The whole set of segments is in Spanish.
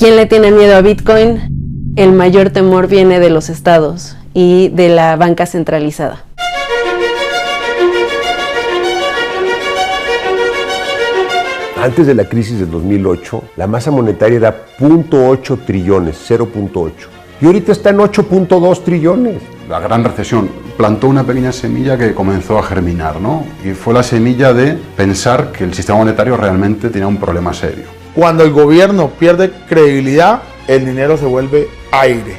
¿Quién le tiene miedo a Bitcoin? El mayor temor viene de los estados y de la banca centralizada. Antes de la crisis del 2008, la masa monetaria era 0.8 trillones, 0.8. Y ahorita está en 8.2 trillones. La gran recesión plantó una pequeña semilla que comenzó a germinar, ¿no? Y fue la semilla de pensar que el sistema monetario realmente tenía un problema serio. Cuando el gobierno pierde credibilidad, el dinero se vuelve aire.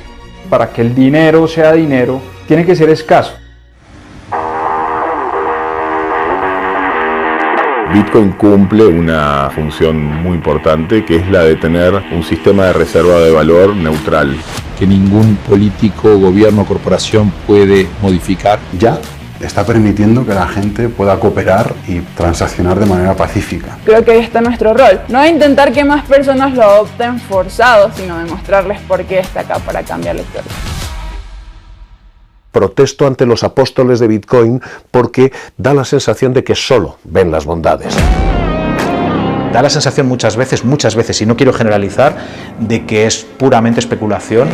Para que el dinero sea dinero, tiene que ser escaso. Bitcoin cumple una función muy importante, que es la de tener un sistema de reserva de valor neutral. Que ningún político, gobierno o corporación puede modificar. Ya está permitiendo que la gente pueda cooperar y transaccionar de manera pacífica. Creo que ahí está nuestro rol. No intentar que más personas lo adopten forzados, sino demostrarles por qué está acá para cambiar la historia. Protesto ante los apóstoles de Bitcoin porque da la sensación de que solo ven las bondades. Da la sensación muchas veces, y no quiero generalizar, de que es puramente especulación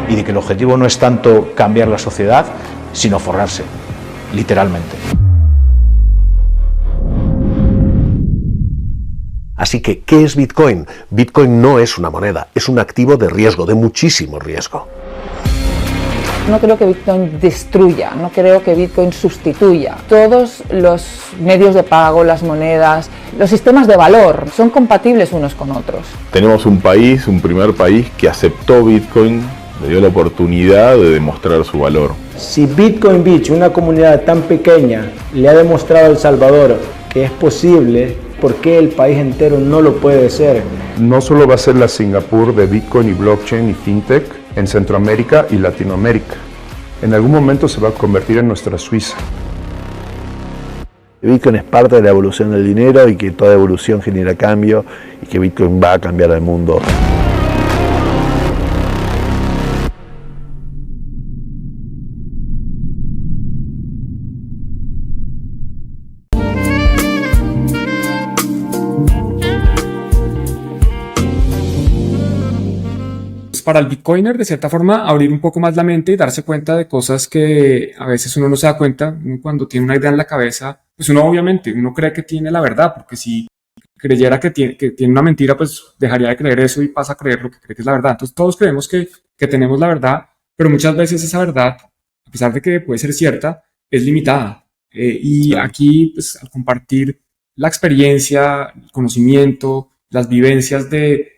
y de que el objetivo no es tanto cambiar la sociedad, sino forrarse, literalmente. Así que, ¿qué es Bitcoin? Bitcoin no es una moneda, es un activo de riesgo, de muchísimo riesgo. No creo que Bitcoin destruya, no creo que Bitcoin sustituya. Todos los medios de pago, las monedas, los sistemas de valor son compatibles unos con otros. Tenemos un país, un primer país que aceptó Bitcoin, le dio la oportunidad de demostrar su valor. Si Bitcoin Beach, una comunidad tan pequeña, le ha demostrado a El Salvador que es posible, ¿por qué el país entero no lo puede ser? No solo va a ser la Singapur de Bitcoin y blockchain y fintech en Centroamérica y Latinoamérica. En algún momento se va a convertir en nuestra Suiza. Bitcoin es parte de la evolución del dinero y que toda evolución genera cambio y que Bitcoin va a cambiar el mundo. Para el Bitcoiner, de cierta forma, abrir un poco más la mente y darse cuenta de cosas que a veces uno no se da cuenta. Uno cuando tiene una idea en la cabeza, pues uno cree que tiene la verdad, porque si creyera que tiene una mentira, pues dejaría de creer eso y pasa a creer lo que cree que es la verdad. Entonces todos creemos que tenemos la verdad, pero muchas veces esa verdad, a pesar de que puede ser cierta, es limitada. Y aquí, pues, al compartir la experiencia, el conocimiento, las vivencias de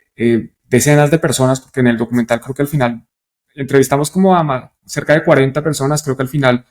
decenas de personas, porque en el documental creo que al final entrevistamos como a cerca de 40 personas, creo que al final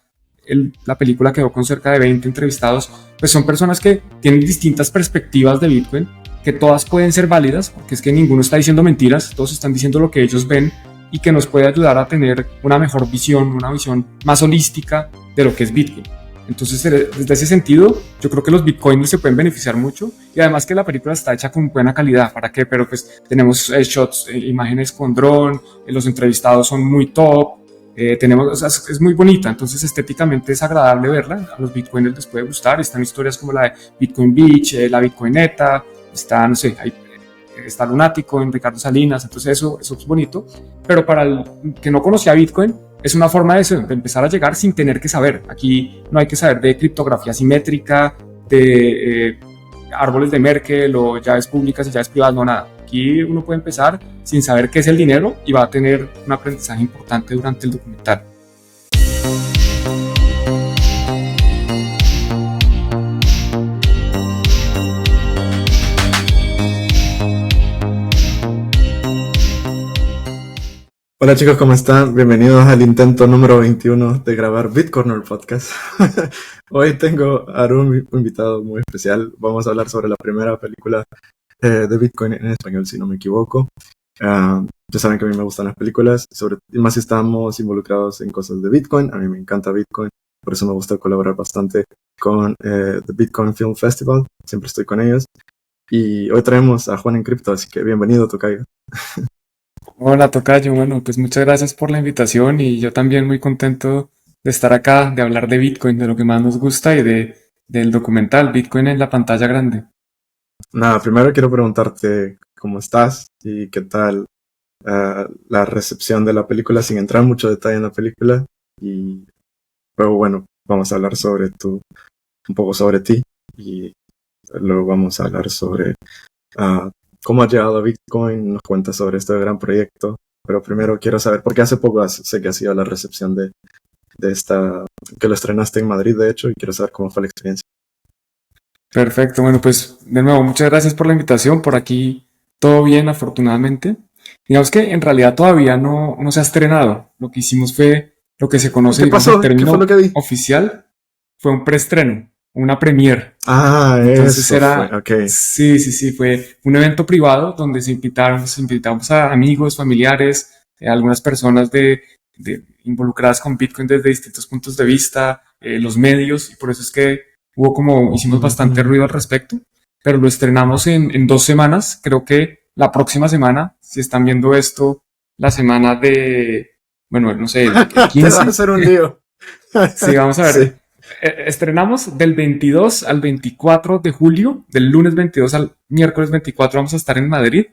la película quedó con cerca de 20 entrevistados, pues son personas que tienen distintas perspectivas de Bitcoin, que todas pueden ser válidas, porque es que ninguno está diciendo mentiras, todos están diciendo lo que ellos ven y que nos puede ayudar a tener una mejor visión, una visión más holística de lo que es Bitcoin. Entonces, desde ese sentido, yo creo que los bitcoiners se pueden beneficiar mucho y además que la película está hecha con buena calidad. ¿Para qué? Pero pues tenemos shots, imágenes con dron, los entrevistados son muy top, es muy bonita, entonces estéticamente es agradable verla, a los bitcoiners les puede gustar. Están historias como la de Bitcoin Beach, la Bitcoineta, está, no sé, está Lunático en Ricardo Salinas, entonces eso es bonito, pero para el que no conocía Bitcoin, es una forma de empezar a llegar sin tener que saber. Aquí no hay que saber de criptografía simétrica, de árboles de Merkle o llaves públicas y llaves privadas, no nada. Aquí uno puede empezar sin saber qué es el dinero y va a tener un aprendizaje importante durante el documental. Hola chicos, ¿cómo están? Bienvenidos al intento número 21 de grabar Bitcorner Podcast. Hoy tengo a un invitado muy especial. Vamos a hablar sobre la primera película de Bitcoin en español, si no me equivoco. Ya saben que a mí me gustan las películas, y más si estamos involucrados en cosas de Bitcoin. A mí me encanta Bitcoin, por eso me gusta colaborar bastante con The Bitcoin Film Festival. Siempre estoy con ellos. Y hoy traemos a Juan en Cripto, así que bienvenido, tocayo. Hola tocayo, bueno, pues muchas gracias por la invitación y yo también muy contento de estar acá, de hablar de Bitcoin, de lo que más nos gusta y del documental Bitcoin en la pantalla grande. Nada, primero quiero preguntarte cómo estás y qué tal la recepción de la película, sin entrar en mucho detalle en la película. Y luego, bueno, vamos a hablar un poco sobre ti y luego vamos a hablar sobre cómo has llegado a Bitcoin, nos cuentas sobre este gran proyecto. Pero primero quiero saber, porque hace poco sé que ha sido la recepción de esta, que lo estrenaste en Madrid, de hecho, y quiero saber cómo fue la experiencia. Perfecto, bueno, pues de nuevo, muchas gracias por la invitación. Por aquí todo bien, afortunadamente. Digamos que en realidad todavía no se ha estrenado. Lo que hicimos fue lo que se conoce, ¿Qué digamos, pasó? el término ¿Qué fue lo que vi? oficial, fue un preestreno, una premiere. Entonces Entonces era, okay. sí, fue un evento privado donde invitamos a amigos, familiares, algunas personas involucradas con Bitcoin desde distintos puntos de vista, los medios, y por eso es que hicimos bastante ruido al respecto, pero lo estrenamos en 2 semanas. Creo que la próxima semana, si están viendo esto, la semana bueno, no sé, el 15. Te va a hacer un lío. Sí, vamos a ver. Sí. Estrenamos del 22 al 24 de julio, del lunes 22 al miércoles 24 vamos a estar en Madrid,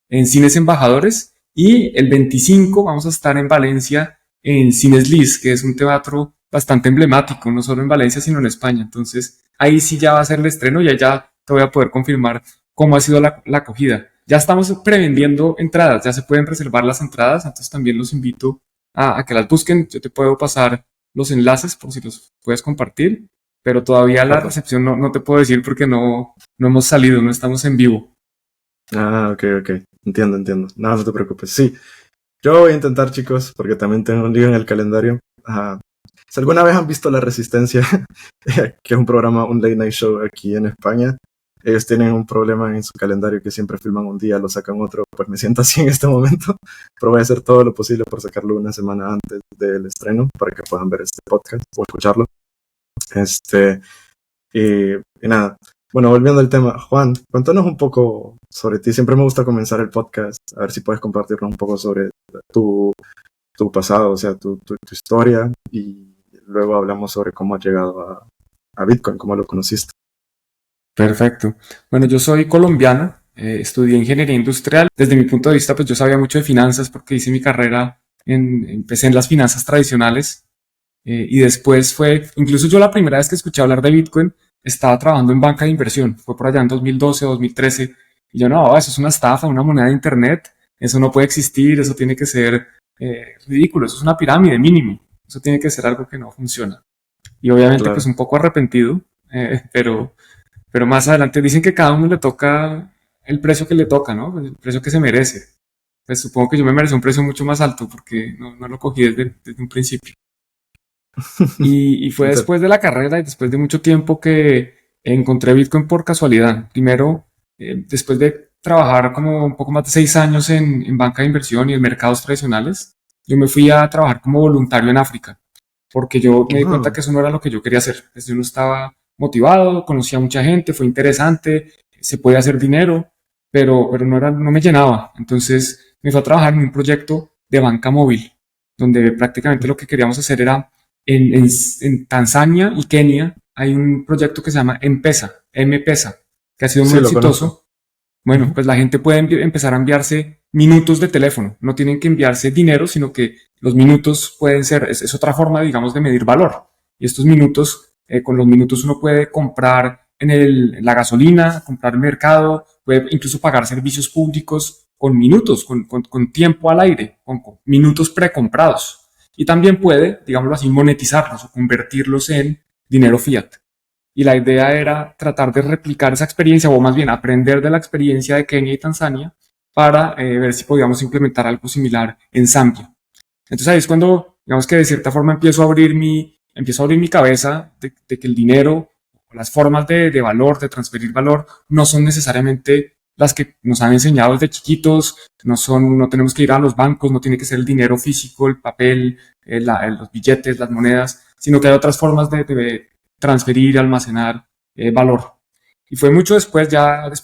en Cines Embajadores, y el 25 vamos a estar en Valencia, en Cines Lis, que es un teatro bastante emblemático, no solo en Valencia, sino en España. Entonces, ahí sí ya va a ser el estreno y allá te voy a poder confirmar cómo ha sido la acogida. Ya estamos prevendiendo entradas, ya se pueden reservar las entradas, entonces también los invito a que las busquen. Yo te puedo pasar los enlaces por si los puedes compartir, pero todavía la recepción no te puedo decir porque no hemos salido, no estamos en vivo. Ok. Entiendo. No te preocupes. Sí, yo voy a intentar, chicos, porque también tengo un lío en el calendario. Si alguna vez han visto La Resistencia, que es un programa, un late night show aquí en España, ellos tienen un problema en su calendario que siempre filman un día, lo sacan otro. Pues me siento así en este momento, pero voy a hacer todo lo posible por sacarlo una semana antes del estreno para que puedan ver este podcast o escucharlo. Y nada, bueno, volviendo al tema, Juan, cuéntanos un poco sobre ti. Siempre me gusta comenzar el podcast, a ver si puedes compartirnos un poco sobre tu pasado, o sea, tu historia, y luego hablamos sobre cómo has llegado a Bitcoin, cómo lo conociste. Perfecto. Bueno, yo soy colombiano, estudié ingeniería industrial. Desde mi punto de vista, pues yo sabía mucho de finanzas porque hice mi carrera, empecé en las finanzas tradicionales, y después incluso yo la primera vez que escuché hablar de Bitcoin, estaba trabajando en banca de inversión. Fue por allá en 2012 o 2013. Y yo, no, eso es una estafa, una moneda de internet. Eso no puede existir, eso tiene que ser ridículo, eso es una pirámide mínimo. Eso tiene que ser algo que no funciona. Y obviamente, Claro. pues un poco arrepentido, pero más adelante dicen que cada uno le toca el precio que le toca, ¿no? El precio que se merece. Pues supongo que yo me merecí un precio mucho más alto porque no lo cogí desde un principio. Y fue después de la carrera y después de mucho tiempo que encontré Bitcoin por casualidad. Primero, después de trabajar como un poco más de 6 años en banca de inversión y en mercados tradicionales, yo me fui a trabajar como voluntario en África, porque yo me di cuenta que eso no era lo que yo quería hacer. Pues yo no estaba motivado, conocía a mucha gente, fue interesante, se puede hacer dinero, pero no me llenaba. Entonces me fui a trabajar en un proyecto de banca móvil, donde prácticamente lo que queríamos hacer era en Tanzania y Kenia hay un proyecto que se llama M-Pesa, que ha sido muy exitoso. Bueno, pues la gente puede empezar a enviarse minutos de teléfono. No tienen que enviarse dinero, sino que los minutos pueden ser, es otra forma, digamos, de medir valor. Y estos minutos, con los minutos uno puede comprar en la gasolina, comprar en el mercado, puede incluso pagar servicios públicos con minutos, con tiempo al aire, con minutos precomprados. Y también puede, digámoslo así, monetizarlos o convertirlos en dinero fiat. Y la idea era tratar de replicar esa experiencia, o más bien aprender de la experiencia de Kenia y Tanzania para ver si podíamos implementar algo similar en Zambia. Entonces ahí es cuando, digamos que de cierta forma empiezo a abrir mi cabeza de que el dinero, las formas de valor, de transferir valor, no son necesariamente las que nos han enseñado desde chiquitos. No tenemos que ir a los bancos, no tiene que ser el dinero físico, el papel, los billetes, las monedas, sino que hay otras formas de transferir y almacenar valor. Y fue mucho después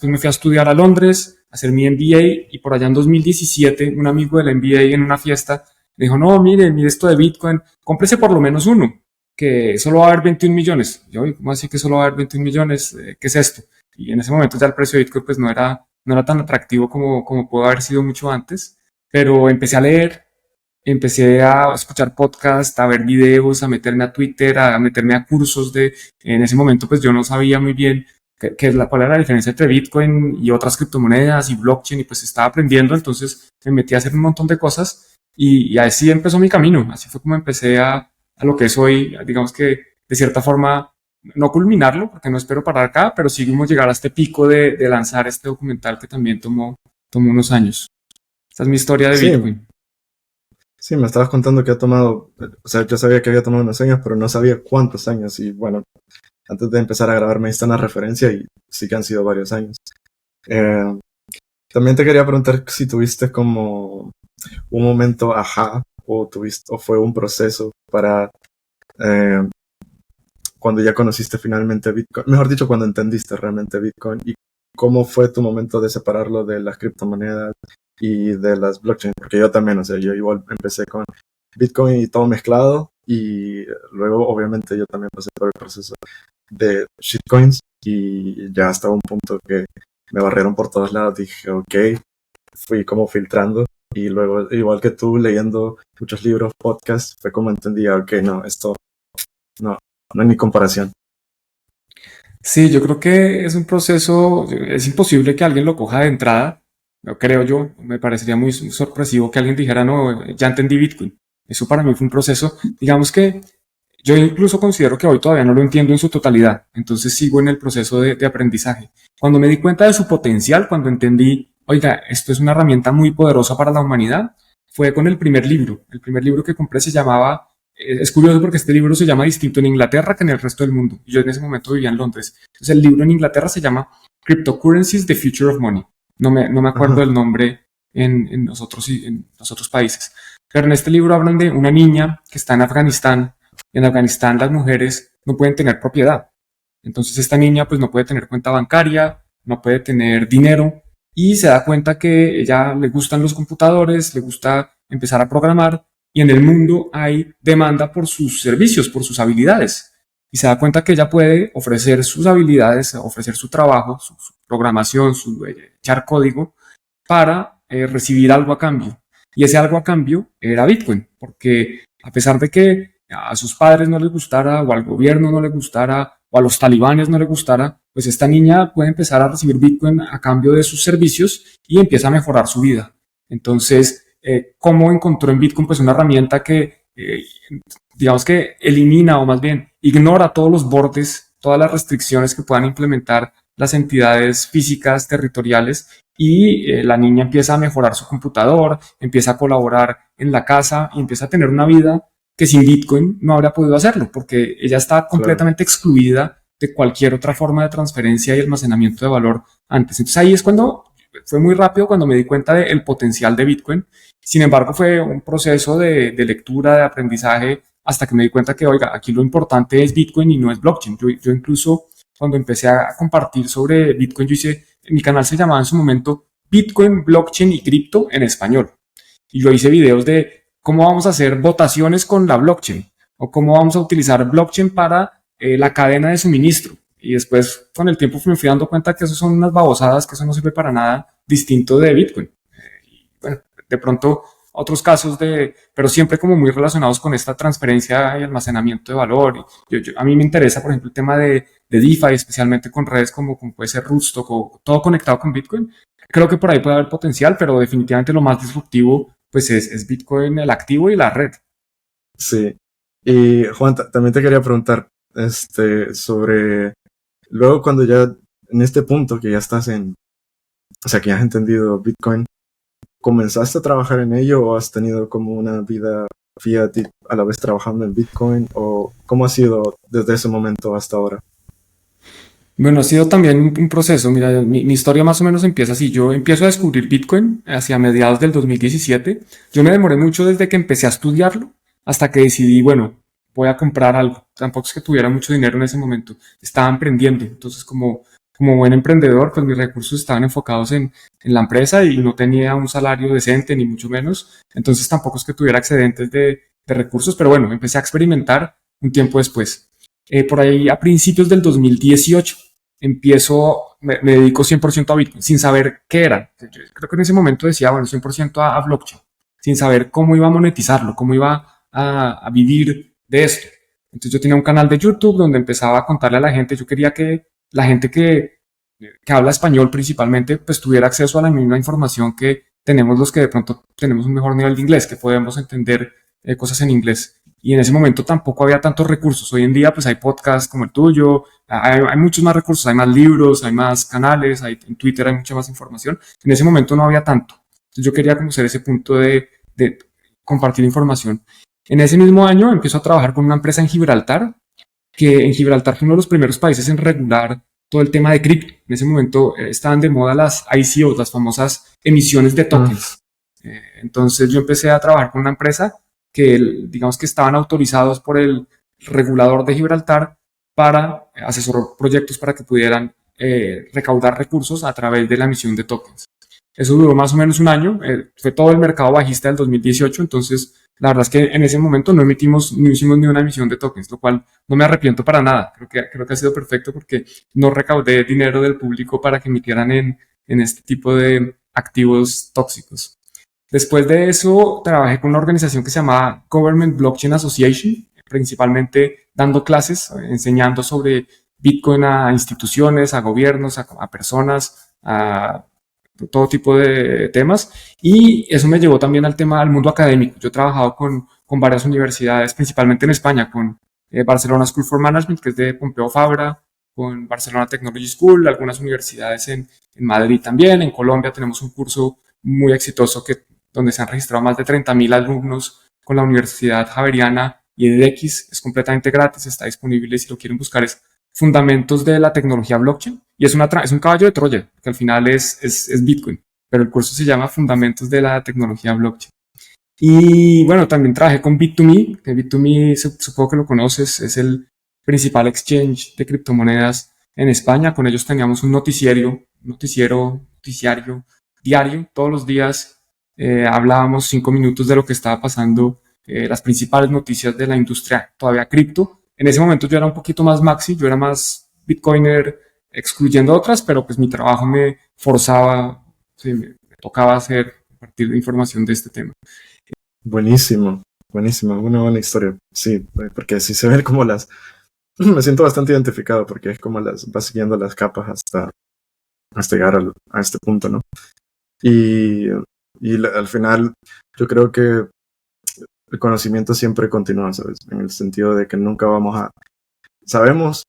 me fui a estudiar a Londres, a hacer mi MBA, y por allá en 2017 un amigo del MBA en una fiesta me dijo, no, mire esto de Bitcoin, cómprese por lo menos uno, que solo va a haber 21 millones. Yo, ¿cómo así que solo va a haber 21 millones? ¿Qué es esto? y en ese momento ya el precio de Bitcoin pues no era tan atractivo como pudo haber sido mucho antes, pero empecé a leer, empecé a escuchar podcasts, a ver videos, a meterme a Twitter, a meterme a cursos en ese momento pues yo no sabía muy bien cuál era la diferencia entre Bitcoin y otras criptomonedas y blockchain, y pues estaba aprendiendo, entonces me metí a hacer un montón de cosas y así empezó mi camino, así fue como empecé a lo que es hoy, digamos que de cierta forma, no culminarlo, porque no espero parar acá, pero sí como llegar a este pico de lanzar este documental que también tomó unos años. Esta es mi historia de Bitcoin. Sí, me estabas contando que ha tomado, o sea, yo sabía que había tomado unos años, pero no sabía cuántos años. Y bueno, antes de empezar a grabar me diste una referencia y sí que han sido varios años. También te quería preguntar si tuviste como un momento ajá o fue un proceso para cuando ya conociste finalmente Bitcoin, mejor dicho, cuando entendiste realmente Bitcoin, y cómo fue tu momento de separarlo de las criptomonedas y de las blockchain, porque yo también, o sea, yo igual empecé con Bitcoin y todo mezclado, y luego obviamente yo también pasé por el proceso de shitcoins y ya hasta un punto que me barrieron por todos lados. Dije, ok, fui como filtrando y luego, igual que tú, leyendo muchos libros, podcasts, fue como entendía, ok, no, esto no hay ni comparación. Sí, yo creo que es un proceso, es imposible que alguien lo coja de entrada, no creo yo, me parecería muy sorpresivo que alguien dijera, no, ya entendí Bitcoin. Eso para mí fue un proceso, digamos que yo incluso considero que hoy todavía no lo entiendo en su totalidad, entonces sigo en el proceso de aprendizaje. Cuando me di cuenta de su potencial, cuando entendí, oiga, esto es una herramienta muy poderosa para la humanidad, fue con el primer libro. El primer libro que compré se llamaba, es curioso porque este libro se llama distinto en Inglaterra que en el resto del mundo. Yo en ese momento vivía en Londres. Entonces el libro en Inglaterra se llama Cryptocurrencies, The Future of Money. No me acuerdo el nombre en los otros países. Pero en este libro hablan de una niña que está en Afganistán. En Afganistán las mujeres no pueden tener propiedad. Entonces esta niña pues no puede tener cuenta bancaria, no puede tener dinero y se da cuenta que ella le gustan los computadores, le gusta empezar a programar y en el mundo hay demanda por sus servicios, por sus habilidades. Y se da cuenta que ella puede ofrecer sus habilidades, ofrecer su trabajo, su programación, echar código para recibir algo a cambio. Y ese algo a cambio era Bitcoin, porque a pesar de que a sus padres no les gustara, o al gobierno no les gustara, o a los talibanes no les gustara, pues esta niña puede empezar a recibir Bitcoin a cambio de sus servicios y empieza a mejorar su vida. Entonces, ¿cómo encontró en Bitcoin? Pues una herramienta que, digamos que elimina, o más bien ignora todos los bordes, todas las restricciones que puedan implementar las entidades físicas territoriales, y la niña empieza a mejorar su computador, empieza a colaborar en la casa y empieza a tener una vida que sin Bitcoin no habría podido hacerlo, porque ella está completamente excluida de cualquier otra forma de transferencia y almacenamiento de valor antes. Entonces ahí es cuando fue muy rápido cuando me di cuenta del potencial de Bitcoin. Sin embargo, fue un proceso de lectura, de aprendizaje, hasta que me di cuenta que, oiga, aquí lo importante es Bitcoin y no es blockchain. Yo incluso cuando empecé a compartir sobre Bitcoin, mi canal se llamaba en su momento Bitcoin, Blockchain y Cripto en español. Y yo hice videos de cómo vamos a hacer votaciones con la blockchain, o cómo vamos a utilizar blockchain para la cadena de suministro. Y después, con el tiempo, me fui dando cuenta que eso son unas babosadas, que eso no sirve para nada distinto de Bitcoin. Y bueno, de pronto otros casos pero siempre como muy relacionados con esta transferencia y almacenamiento de valor. A mí me interesa, por ejemplo, el tema de DeFi, especialmente con redes como puede ser Rootstock, o todo conectado con Bitcoin. Creo que por ahí puede haber potencial, pero definitivamente lo más disruptivo pues es Bitcoin, el activo y la red. Sí. Y Juan, también te quería preguntar sobre, luego cuando ya en este punto que ya estás o sea, que ya has entendido Bitcoin, ¿comenzaste a trabajar en ello o has tenido como una vida fiat y a la vez trabajando en Bitcoin? ¿O cómo ha sido desde ese momento hasta ahora? Bueno, ha sido también un proceso. Mira, mi historia más o menos empieza así. Yo empiezo a descubrir Bitcoin hacia mediados del 2017. Yo me demoré mucho desde que empecé a estudiarlo hasta que decidí, bueno, voy a comprar algo. Tampoco es que tuviera mucho dinero en ese momento. Estaba emprendiendo. Entonces, como buen emprendedor, pues mis recursos estaban enfocados en la empresa y no tenía un salario decente, ni mucho menos. Entonces, tampoco es que tuviera excedentes de recursos. Pero bueno, empecé a experimentar un tiempo después. Por ahí a principios del 2018, me dedico 100% a Bitcoin, sin saber qué era. Yo creo que en ese momento decía, bueno, 100% a blockchain, sin saber cómo iba a monetizarlo, cómo iba a vivir de esto. Entonces yo tenía un canal de YouTube donde empezaba a contarle a la gente, yo quería que la gente que habla español principalmente, pues tuviera acceso a la misma información que tenemos los que de pronto tenemos un mejor nivel de inglés, que podemos entender cosas en inglés. Y en ese momento tampoco había tantos recursos. Hoy en día pues hay podcasts como el tuyo, hay muchos más recursos, hay más libros, hay más canales, en Twitter hay mucha más información. En ese momento no había tanto. Entonces yo quería conocer ese punto de compartir información. En ese mismo año empiezo a trabajar con una empresa en Gibraltar, que en Gibraltar fue uno de los primeros países en regular todo el tema de cripto. En ese momento estaban de moda las ICOs, las famosas emisiones de tokens. Entonces yo empecé a trabajar con una empresa que digamos que estaban autorizados por el regulador de Gibraltar para asesorar proyectos para que pudieran recaudar recursos a través de la emisión de tokens. Eso duró más o menos un año, fue todo el mercado bajista del 2018, entonces la verdad es que en ese momento no hicimos ni una emisión de tokens, lo cual no me arrepiento para nada. Creo que ha sido perfecto porque no recaudé dinero del público para que emitieran en este tipo de activos tóxicos. Después de eso, trabajé con una organización que se llamaba Government Blockchain Association, principalmente dando clases, enseñando sobre Bitcoin a instituciones, a gobiernos, a personas, a todo tipo de temas. Y eso me llevó también al mundo académico. Yo he trabajado con varias universidades, principalmente en España, con Barcelona School for Management, que es de Pompeu Fabra, con Barcelona Technology School, algunas universidades en Madrid también. En Colombia tenemos un curso muy exitoso donde se han registrado más de 30.000 alumnos con la Universidad Javeriana y edX. Es completamente gratis, está disponible si lo quieren buscar. Es Fundamentos de la Tecnología Blockchain y es un caballo de Troya, que al final es Bitcoin, pero el curso se llama Fundamentos de la Tecnología Blockchain. Y bueno, también trabajé con Bit2Me, que Bit2Me supongo que lo conoces, es el principal exchange de criptomonedas en España. Con ellos teníamos un noticiario diario, todos los días hablábamos 5 minutos de lo que estaba pasando, las principales noticias de la industria todavía cripto. En ese momento yo era un poquito más maxi, yo era más bitcoiner excluyendo otras, pero pues mi trabajo me forzaba, me tocaba compartir información de este tema. Buenísimo, una buena historia. Sí, porque si se ven como me siento bastante identificado porque es como vas siguiendo las capas hasta llegar a este punto, ¿no? Y al final yo creo que el conocimiento siempre continúa, ¿sabes? En el sentido de que nunca sabemos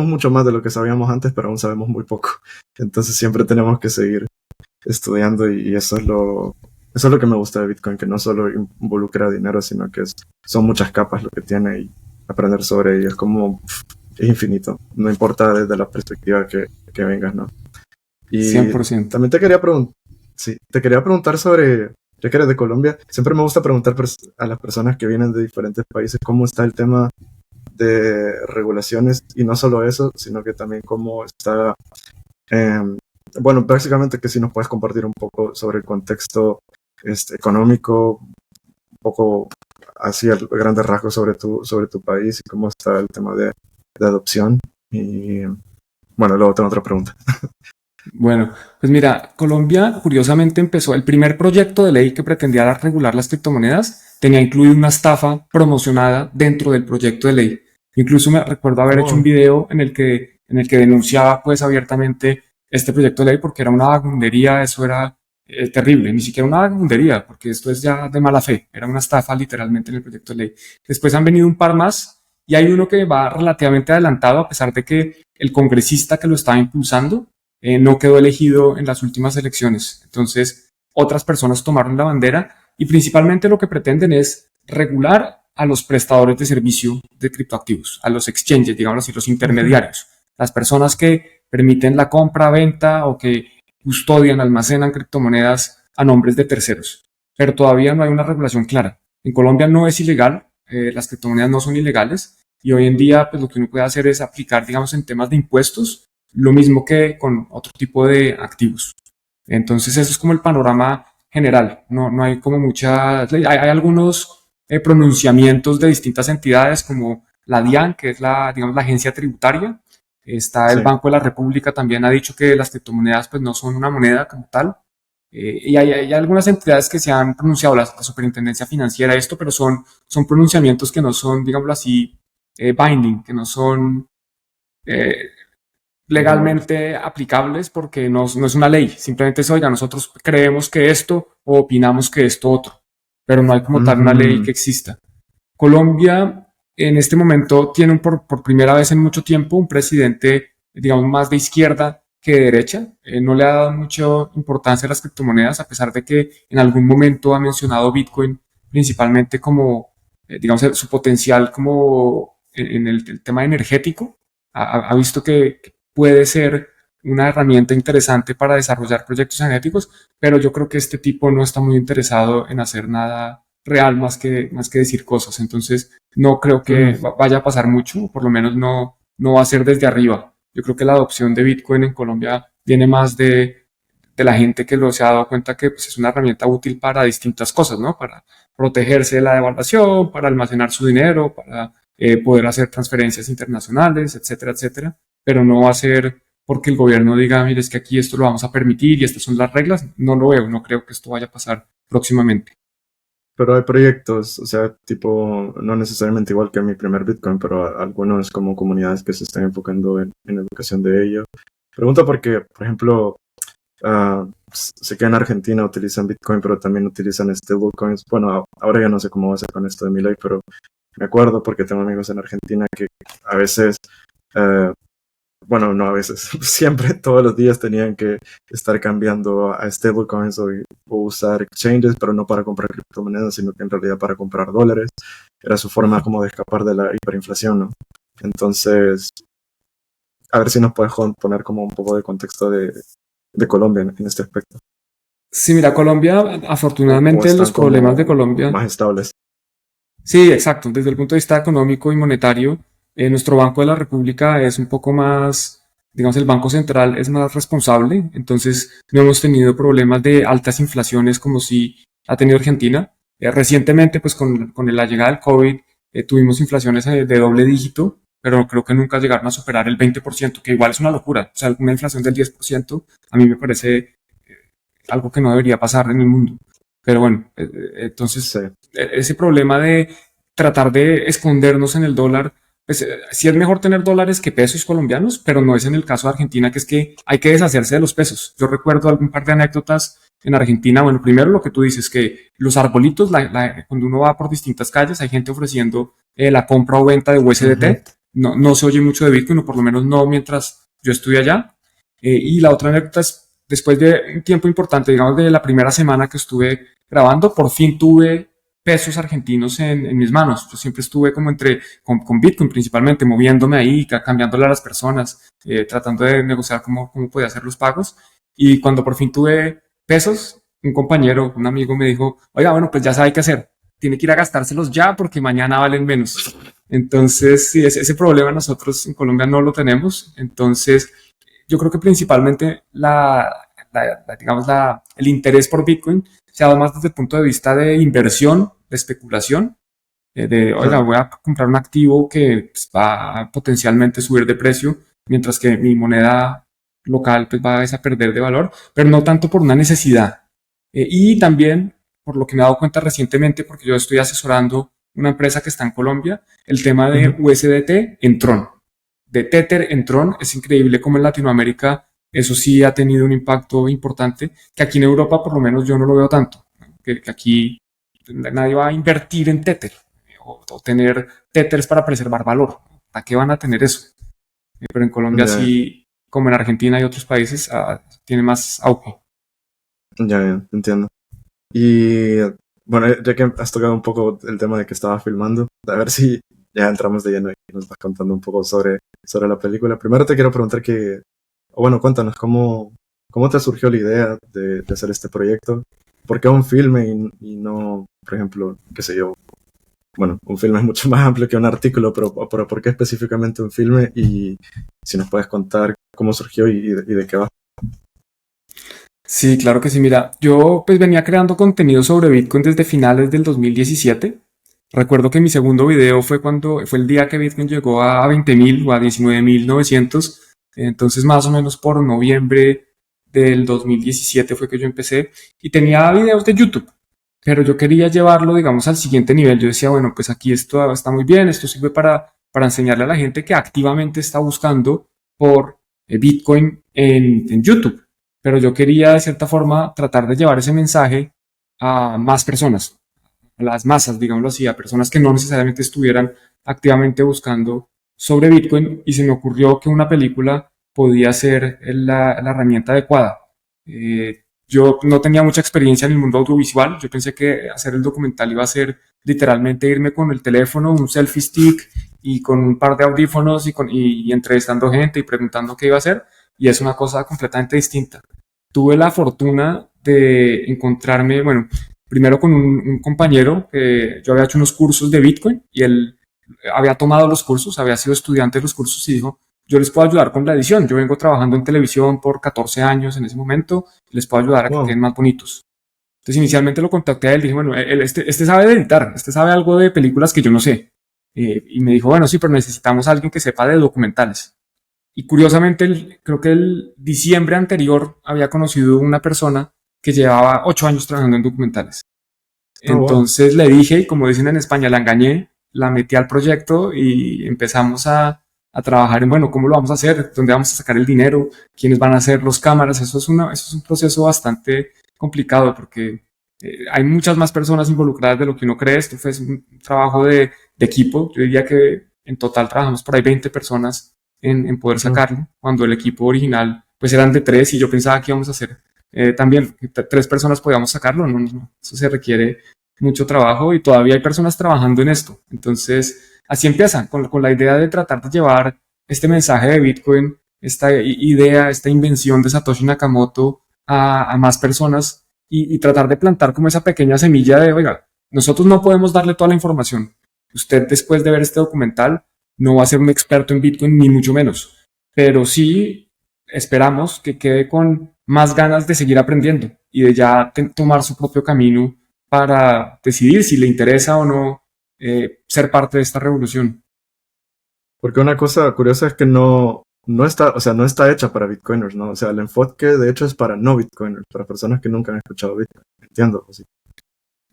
mucho más de lo que sabíamos antes, pero aún sabemos muy poco. Entonces siempre tenemos que seguir estudiando y eso es lo que me gusta de Bitcoin, que no solo involucra dinero, sino que son muchas capas lo que tiene y aprender sobre ello es infinito. No importa desde la perspectiva que vengas, ¿no? Y 100%. También te quería preguntar sobre, ya que eres de Colombia, siempre me gusta preguntar a las personas que vienen de diferentes países cómo está el tema de regulaciones y no solo eso, sino que también cómo está, bueno, básicamente que si nos puedes compartir un poco sobre el contexto económico, un poco así a grandes rasgos sobre tu país y cómo está el tema de adopción. Y bueno, luego tengo otra pregunta. Bueno, pues mira, Colombia curiosamente empezó el primer proyecto de ley que pretendía regular las criptomonedas, tenía incluido una estafa promocionada dentro del proyecto de ley. Incluso me recuerdo haber hecho un video en el que denunciaba pues abiertamente este proyecto de ley porque era una vagabundería, eso era terrible, ni siquiera una vagabundería, porque esto es ya de mala fe, era una estafa literalmente en el proyecto de ley. Después han venido un par más y hay uno que va relativamente adelantado a pesar de que el congresista que lo estaba impulsando no quedó elegido en las últimas elecciones. Entonces, otras personas tomaron la bandera y principalmente lo que pretenden es regular a los prestadores de servicio de criptoactivos, a los exchanges, digamos así, los intermediarios, las personas que permiten la compra, venta o que custodian, almacenan criptomonedas a nombres de terceros. Pero todavía no hay una regulación clara. En Colombia no es ilegal, las criptomonedas no son ilegales y hoy en día pues lo que uno puede hacer es aplicar, digamos, en temas de impuestos, lo mismo que con otro tipo de activos. Entonces eso es como el panorama general, no hay como muchas leyes, hay algunos pronunciamientos de distintas entidades como la DIAN, que es la agencia tributaria, Está el Banco de la República, también ha dicho que las criptomonedas pues no son una moneda como tal. Y hay algunas entidades que se han pronunciado, la Superintendencia Financiera, esto, pero son pronunciamientos que no son, digámoslo así, binding, que no son legalmente aplicables porque no es una ley. Simplemente es, oiga, nosotros creemos que esto o opinamos que esto otro, pero no hay como tal una ley que exista. Colombia en este momento tiene por primera vez en mucho tiempo un presidente, digamos, más de izquierda que de derecha. No le ha dado mucha importancia a las criptomonedas, a pesar de que en algún momento ha mencionado Bitcoin principalmente como, digamos, su potencial como en el tema energético. Ha visto que puede ser una herramienta interesante para desarrollar proyectos energéticos, pero yo creo que este tipo no está muy interesado en hacer nada real más que decir cosas. Entonces no creo que vaya a pasar mucho, o por lo menos no va a ser desde arriba. Yo creo que la adopción de Bitcoin en Colombia viene más de la gente que se ha dado cuenta que pues, es una herramienta útil para distintas cosas, ¿no? Para protegerse de la devaluación, para almacenar su dinero, para poder hacer transferencias internacionales, etcétera, etcétera. Pero no va a ser porque el gobierno diga, mire, es que aquí esto lo vamos a permitir y estas son las reglas. No lo veo, no creo que esto vaya a pasar próximamente. Pero hay proyectos, o sea, tipo, no necesariamente igual que mi primer Bitcoin, pero algunos como comunidades que se están enfocando en educación de ello. Pregunto porque, por ejemplo, sé que en Argentina utilizan Bitcoin, pero también utilizan stablecoins. Bueno, ahora ya no sé cómo va a ser con esto de Milei, pero me acuerdo porque tengo amigos en Argentina que a veces, bueno, no a veces, siempre, todos los días tenían que estar cambiando a stablecoins o usar exchanges, pero no para comprar criptomonedas, sino que en realidad para comprar dólares. Era su forma como de escapar de la hiperinflación, ¿no? Entonces, a ver si nos puedes poner como un poco de contexto de Colombia en este aspecto. Sí, mira, Colombia, afortunadamente los problemas de Colombia... más estables. Sí, exacto. Desde el punto de vista económico y monetario, nuestro Banco de la República es un poco más, digamos, el Banco Central es más responsable, entonces no hemos tenido problemas de altas inflaciones como si ha tenido Argentina. Recientemente, pues con la llegada del COVID, tuvimos inflaciones de doble dígito, pero creo que nunca llegaron a superar el 20%, que igual es una locura. O sea, una inflación del 10% a mí me parece algo que no debería pasar en el mundo. Pero bueno, entonces ese problema de tratar de escondernos en el dólar, pues sí es mejor tener dólares que pesos colombianos, pero no es en el caso de Argentina, que es que hay que deshacerse de los pesos. Yo recuerdo algún par de anécdotas en Argentina. Bueno, primero lo que tú dices, que los arbolitos, cuando uno va por distintas calles, hay gente ofreciendo la compra o venta de USDT. No se oye mucho de Bitcoin, o por lo menos no mientras yo estuve allá. Y la otra anécdota es, después de un tiempo importante, digamos de la primera semana que estuve grabando, por fin tuve pesos argentinos en mis manos. Yo siempre estuve como con Bitcoin principalmente, moviéndome ahí, cambiándole a las personas, tratando de negociar cómo podía hacer los pagos. Y cuando por fin tuve pesos, un amigo me dijo, oiga, bueno, pues ya sabe qué hacer. Tiene que ir a gastárselos ya porque mañana valen menos. Entonces, sí, ese problema nosotros en Colombia no lo tenemos. Entonces, yo creo que principalmente el interés por Bitcoin se ha dado más desde el punto de vista de inversión, de especulación, oiga, voy a comprar un activo que pues, va a potencialmente subir de precio, mientras que mi moneda local pues, va a perder de valor, pero no tanto por una necesidad. Y también, por lo que me he dado cuenta recientemente, porque yo estoy asesorando una empresa que está en Colombia, el tema de USDT en Tron, de Tether en Tron. Es increíble cómo en Latinoamérica eso sí ha tenido un impacto importante, que aquí en Europa por lo menos yo no lo veo tanto, que aquí nadie va a invertir en Tether o tener Tethers para preservar valor. ¿Para qué van a tener eso? Pero en Colombia sí, como en Argentina y otros países, tiene más auge. Ya, entiendo. Y bueno, ya que has tocado un poco el tema de que estaba filmando, a ver si ya entramos de lleno y nos vas contando un poco sobre la película. Primero te quiero preguntar cuéntanos cómo te surgió la idea de hacer este proyecto. ¿Por qué un filme y no, por ejemplo, qué sé yo? Bueno, un filme es mucho más amplio que un artículo, pero ¿por qué específicamente un filme? Y si nos puedes contar cómo surgió y de qué va. Sí, claro que sí. Mira, yo pues venía creando contenido sobre Bitcoin desde finales del 2017 Recuerdo que mi segundo video fue cuando fue el día que Bitcoin llegó a 20.000 o a 19.900. Entonces más o menos por noviembre del 2017 fue que yo empecé y tenía videos de YouTube, pero yo quería llevarlo, digamos, al siguiente nivel. Yo decía, bueno, pues aquí esto está muy bien, esto sirve para enseñarle a la gente que activamente está buscando por Bitcoin en YouTube, pero yo quería de cierta forma tratar de llevar ese mensaje a más personas, a las masas, digámoslo así, a personas que no necesariamente estuvieran activamente buscando sobre Bitcoin, y se me ocurrió que una película podía ser la herramienta adecuada. Yo no tenía mucha experiencia en el mundo audiovisual. Yo pensé que hacer el documental iba a ser literalmente irme con el teléfono, un selfie stick y con un par de audífonos y entrevistando gente y preguntando qué iba a hacer, y es una cosa completamente distinta. Tuve la fortuna de encontrarme, bueno, primero con un compañero que yo había hecho unos cursos de Bitcoin y él había tomado los cursos, había sido estudiante de los cursos y dijo, yo les puedo ayudar con la edición. Yo vengo trabajando en televisión por 14 años en ese momento, les puedo ayudar a que queden más bonitos. Entonces inicialmente lo contacté a él, dije, bueno, este sabe de editar, este sabe algo de películas que yo no sé. Y me dijo, bueno, sí, pero necesitamos a alguien que sepa de documentales. Y curiosamente, creo que el diciembre anterior había conocido una persona que llevaba 8 años trabajando en documentales. Entonces le dije, y como dicen en España, la engañé, la metí al proyecto y empezamos a trabajar en, bueno, ¿cómo lo vamos a hacer? ¿Dónde vamos a sacar el dinero? ¿Quiénes van a hacer los cámaras? Eso es un proceso bastante complicado porque hay muchas más personas involucradas de lo que uno cree. Esto fue un trabajo de equipo. Yo diría que en total trabajamos por ahí 20 personas en poder sacarlo, cuando el equipo original pues eran de 3 y yo pensaba que íbamos a hacer también 3 personas podíamos sacarlo. No, eso se requiere mucho trabajo y todavía hay personas trabajando en esto. Entonces, así empiezan, con la idea de tratar de llevar este mensaje de Bitcoin, esta idea, esta invención de Satoshi Nakamoto a más personas y tratar de plantar como esa pequeña semilla de, oiga, nosotros no podemos darle toda la información. Usted, después de ver este documental, no va a ser un experto en Bitcoin, ni mucho menos, pero sí esperamos que quede con más ganas de seguir aprendiendo y de ya tomar su propio camino para decidir si le interesa o no ser parte de esta revolución. Porque una cosa curiosa es que no está, o sea, no está hecha para bitcoiners, ¿no? O sea, el enfoque de hecho es para no bitcoiners, para personas que nunca han escuchado Bitcoin. Entiendo, ¿sí?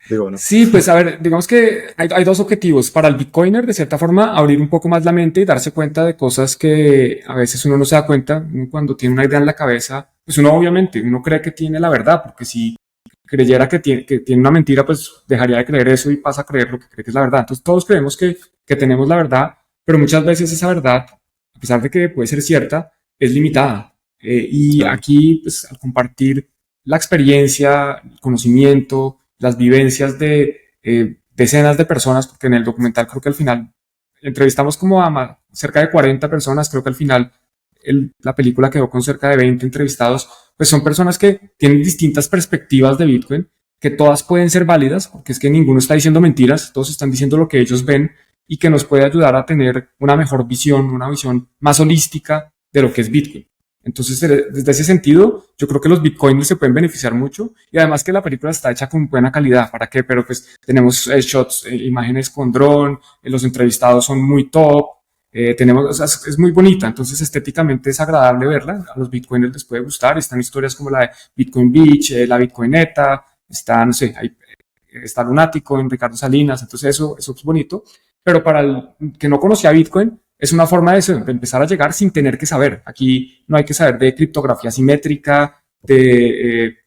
Digo, ¿no? Sí, pues a ver, digamos que hay 2 objetivos. Para el bitcoiner, de cierta forma, abrir un poco más la mente y darse cuenta de cosas que a veces uno no se da cuenta. Uno, cuando tiene una idea en la cabeza, pues uno obviamente, uno cree que tiene la verdad, porque si creyera que tiene una mentira, pues dejaría de creer eso y pasa a creer lo que cree que es la verdad. Entonces todos creemos que tenemos la verdad, pero muchas veces esa verdad, a pesar de que puede ser cierta, es limitada. Y aquí, pues al compartir la experiencia, el conocimiento, las vivencias de decenas de personas, porque en el documental creo que al final entrevistamos como a cerca de 40 personas, creo que al final la película quedó con cerca de 20 entrevistados, pues son personas que tienen distintas perspectivas de Bitcoin, que todas pueden ser válidas, porque es que ninguno está diciendo mentiras, todos están diciendo lo que ellos ven y que nos puede ayudar a tener una mejor visión, una visión más holística de lo que es Bitcoin. Entonces, desde ese sentido, yo creo que los bitcoiners se pueden beneficiar mucho y además que la película está hecha con buena calidad. ¿Para qué? Pero pues tenemos shots, imágenes con dron, los entrevistados son muy top, o sea, es muy bonita, entonces estéticamente es agradable verla. A los bitcoiners les puede gustar. Están historias como la de Bitcoin Beach, la Bitcoineta, está, no sé, está Lunático en Ricardo Salinas, entonces eso es bonito. Pero para el que no conocía Bitcoin, es una forma de empezar a llegar sin tener que saber. Aquí no hay que saber de criptografía simétrica, de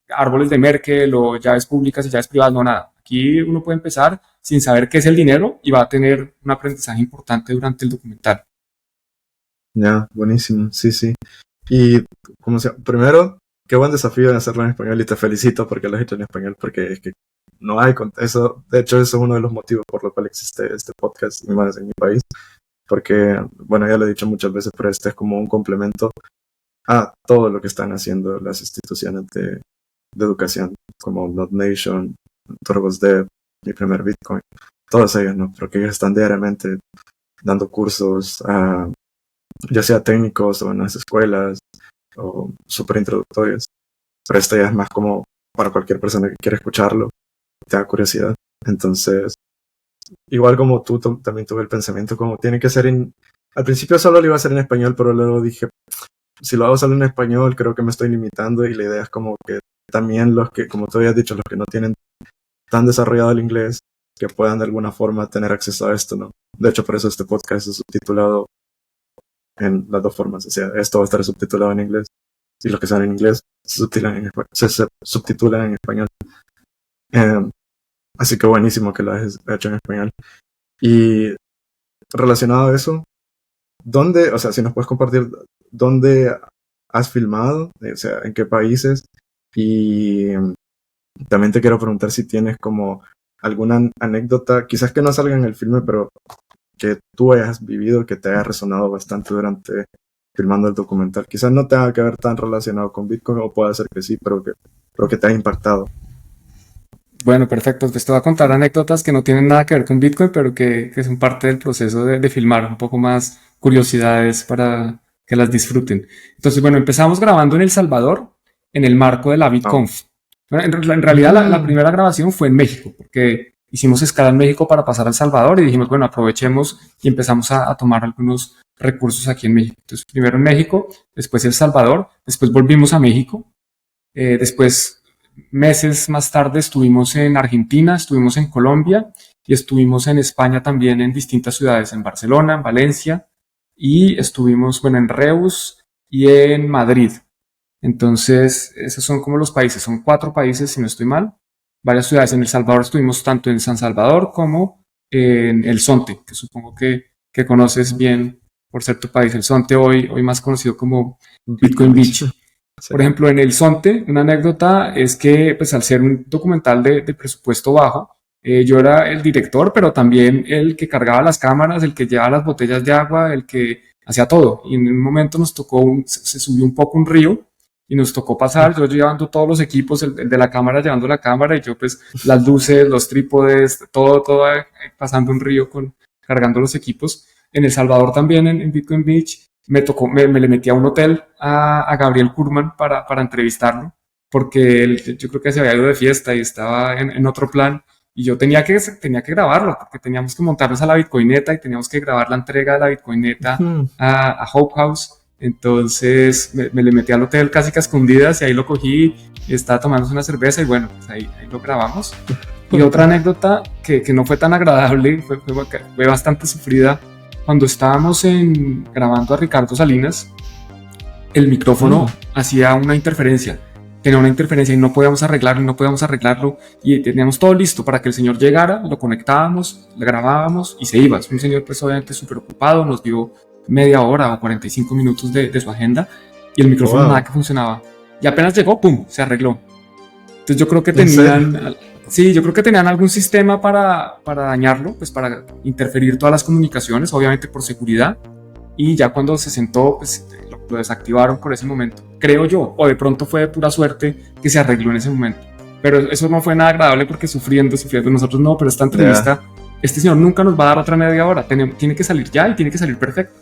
árboles de Merkle o llaves públicas y llaves privadas, no, nada. Aquí uno puede empezar sin saber qué es el dinero y va a tener un aprendizaje importante durante el documental. Ya, buenísimo, sí, sí. Y, como sea, primero, qué buen desafío en hacerlo en español y te felicito porque lo has hecho en español, porque es que no hay eso. De hecho, eso es uno de los motivos por los cuales existe este podcast y más en mi país. Porque, bueno, ya lo he dicho muchas veces, pero este es como un complemento a todo lo que están haciendo las instituciones de educación, como Not Nation, Turbos Dev, Mi Primer Bitcoin, todos ellos, ¿no? Porque ellos están diariamente dando cursos, ya sea técnicos o en las escuelas, o súper introductorios. Pero este ya es más como para cualquier persona que quiera escucharlo, te da curiosidad. Entonces, igual como tú, también tuve el pensamiento como tiene que ser al principio solo lo iba a hacer en español, pero luego dije, si lo hago solo en español, creo que me estoy limitando y la idea es como que también los que, como tú habías dicho, los que no tienen tan desarrollado el inglés, que puedan de alguna forma tener acceso a esto, ¿no? De hecho, por eso este podcast es subtitulado en las dos formas. O sea, esto va a estar subtitulado en inglés y los que saben en inglés se subtitulan en español. Así que buenísimo que lo hayas hecho en español. Y relacionado a eso, ¿dónde, o sea, si nos puedes compartir dónde has filmado? O sea, ¿en qué países? Y también te quiero preguntar si tienes como alguna anécdota, quizás que no salga en el filme, pero que tú hayas vivido, que te haya resonado bastante durante filmando el documental. Quizás no tenga que ver tan relacionado con Bitcoin, o puede ser que sí, pero que te haya impactado. Bueno, perfecto. Pues te voy a contar anécdotas que no tienen nada que ver con Bitcoin, pero que son parte del proceso de filmar, un poco más curiosidades para que las disfruten. Entonces, bueno, empezamos grabando en El Salvador, en el marco de la BitConf. En realidad, la primera grabación fue en México, porque hicimos escala en México para pasar a El Salvador y dijimos, bueno, aprovechemos y empezamos a tomar algunos recursos aquí en México. Entonces, primero en México, después El Salvador, después volvimos a México, después meses más tarde estuvimos en Argentina, estuvimos en Colombia y estuvimos en España también en distintas ciudades, en Barcelona, en Valencia, y estuvimos, bueno, en Reus y en Madrid. Entonces, esos son como los países, son 4 países si no estoy mal, varias ciudades. En El Salvador estuvimos tanto en San Salvador como en El Zonte, que supongo que conoces bien por ser tu país. El Zonte hoy más conocido como Bitcoin Beach. Por ejemplo, en El Zonte, una anécdota es que, pues, al ser un documental de presupuesto bajo, yo era el director, pero también el que cargaba las cámaras, el que llevaba las botellas de agua, el que hacía todo. Y en un momento nos tocó, se subió un poco un río y nos tocó pasar, yo llevando todos los equipos, el de la cámara llevando la cámara y yo pues las luces, los trípodes, todo pasando un río cargando los equipos. En El Salvador también, en Bitcoin Beach, me le metí a un hotel a Gabriel Kurman para entrevistarlo, porque yo creo que se había ido de fiesta y estaba en otro plan, y yo tenía que grabarlo, porque teníamos que montarnos a la Bitcoineta y teníamos que grabar la entrega de la Bitcoineta a Hope House. Entonces me le metí al hotel casi que a escondidas y ahí lo cogí y estaba tomándose una cerveza y bueno, pues ahí lo grabamos. Y otra anécdota que no fue tan agradable, fue bastante sufrida. Cuando estábamos grabando a Ricardo Salinas, el micrófono hacía una interferencia, tenía una interferencia y no podíamos arreglarlo y teníamos todo listo para que el señor llegara, lo conectábamos, le grabábamos y se iba. Es un señor pues obviamente súper ocupado, nos dio media hora o 45 minutos de su agenda y el micrófono nada que funcionaba. Y apenas llegó, ¡pum!, se arregló. Entonces yo creo que tenían algún sistema para dañarlo, pues para interferir todas las comunicaciones, obviamente por seguridad, y ya cuando se sentó, pues lo desactivaron por ese momento, creo yo, o de pronto fue de pura suerte que se arregló en ese momento. Pero eso no fue nada agradable porque sufriendo nosotros no, pero esta entrevista, este señor nunca nos va a dar otra media hora, tiene que salir ya y tiene que salir perfecto.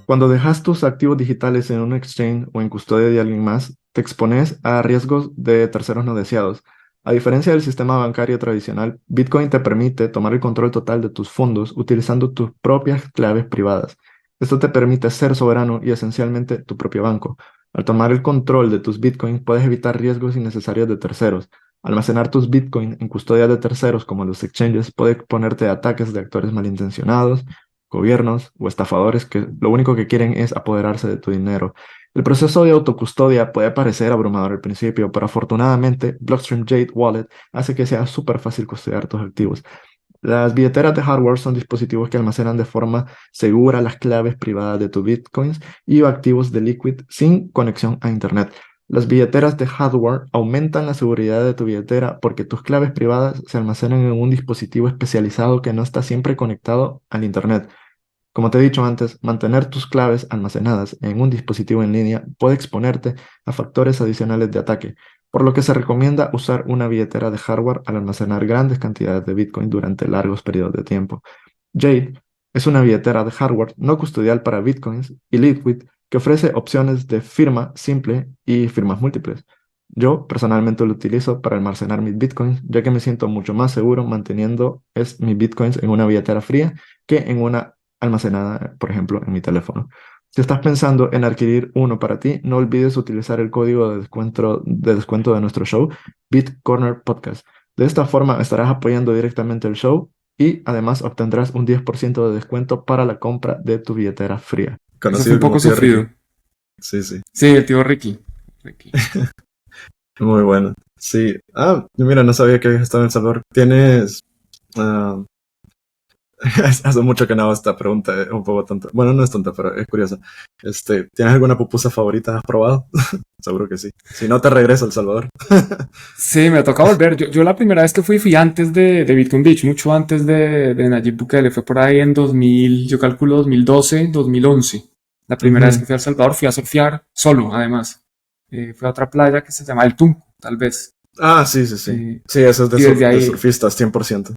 Cuando dejas tus activos digitales en un exchange o en custodia de alguien más, te expones a riesgos de terceros no deseados. A diferencia del sistema bancario tradicional, Bitcoin te permite tomar el control total de tus fondos utilizando tus propias claves privadas. Esto te permite ser soberano y esencialmente tu propio banco. Al tomar el control de tus Bitcoin, puedes evitar riesgos innecesarios de terceros. Almacenar tus Bitcoin en custodia de terceros como los exchanges puede exponerte a ataques de actores malintencionados, gobiernos o estafadores que lo único que quieren es apoderarse de tu dinero. El proceso de autocustodia puede parecer abrumador al principio, pero afortunadamente Blockstream Jade Wallet hace que sea súper fácil custodiar tus activos. Las billeteras de hardware son dispositivos que almacenan de forma segura las claves privadas de tus bitcoins y activos de Liquid sin conexión a internet. Las billeteras de hardware aumentan la seguridad de tu billetera porque tus claves privadas se almacenan en un dispositivo especializado que no está siempre conectado al internet. Como te he dicho antes, mantener tus claves almacenadas en un dispositivo en línea puede exponerte a factores adicionales de ataque, por lo que se recomienda usar una billetera de hardware al almacenar grandes cantidades de Bitcoin durante largos periodos de tiempo. Jade es una billetera de hardware no custodial para Bitcoins y Liquid que ofrece opciones de firma simple y firmas múltiples. Yo personalmente lo utilizo para almacenar mis bitcoins, ya que me siento mucho más seguro manteniendo mis bitcoins en una billetera fría que en una almacenada, por ejemplo, en mi teléfono. Si estás pensando en adquirir uno para ti, no olvides utilizar el código de descuento de nuestro show, BitCorner Podcast. De esta forma estarás apoyando directamente el show y además obtendrás un 10% de descuento para la compra de tu billetera fría. Eso fue un poco Tío sufrido. Ricky. Sí, sí. Sí, el tío Ricky. Muy bueno. Sí. Mira, no sabía que habías estado en El Salvador. ¿Tienes... ah, hace mucho que no hago esta pregunta, es un poco tonta. Bueno, no es tonta, pero es curiosa. ¿Tienes alguna pupusa favorita? ¿Has probado? Seguro que sí. Si no, te regreso a El Salvador. Sí, me toca volver. Yo la primera vez que fui antes de Bitcoin Beach, mucho antes de Nayib Bukele. Fue por ahí en 2000, yo calculo 2012, 2011. La primera vez que fui a El Salvador, fui a surfear solo, además. Fui a otra playa que se llama El Tunco, tal vez. Sí, sí, sí. Sí, eso es y desde ahí, de surfistas, 100%.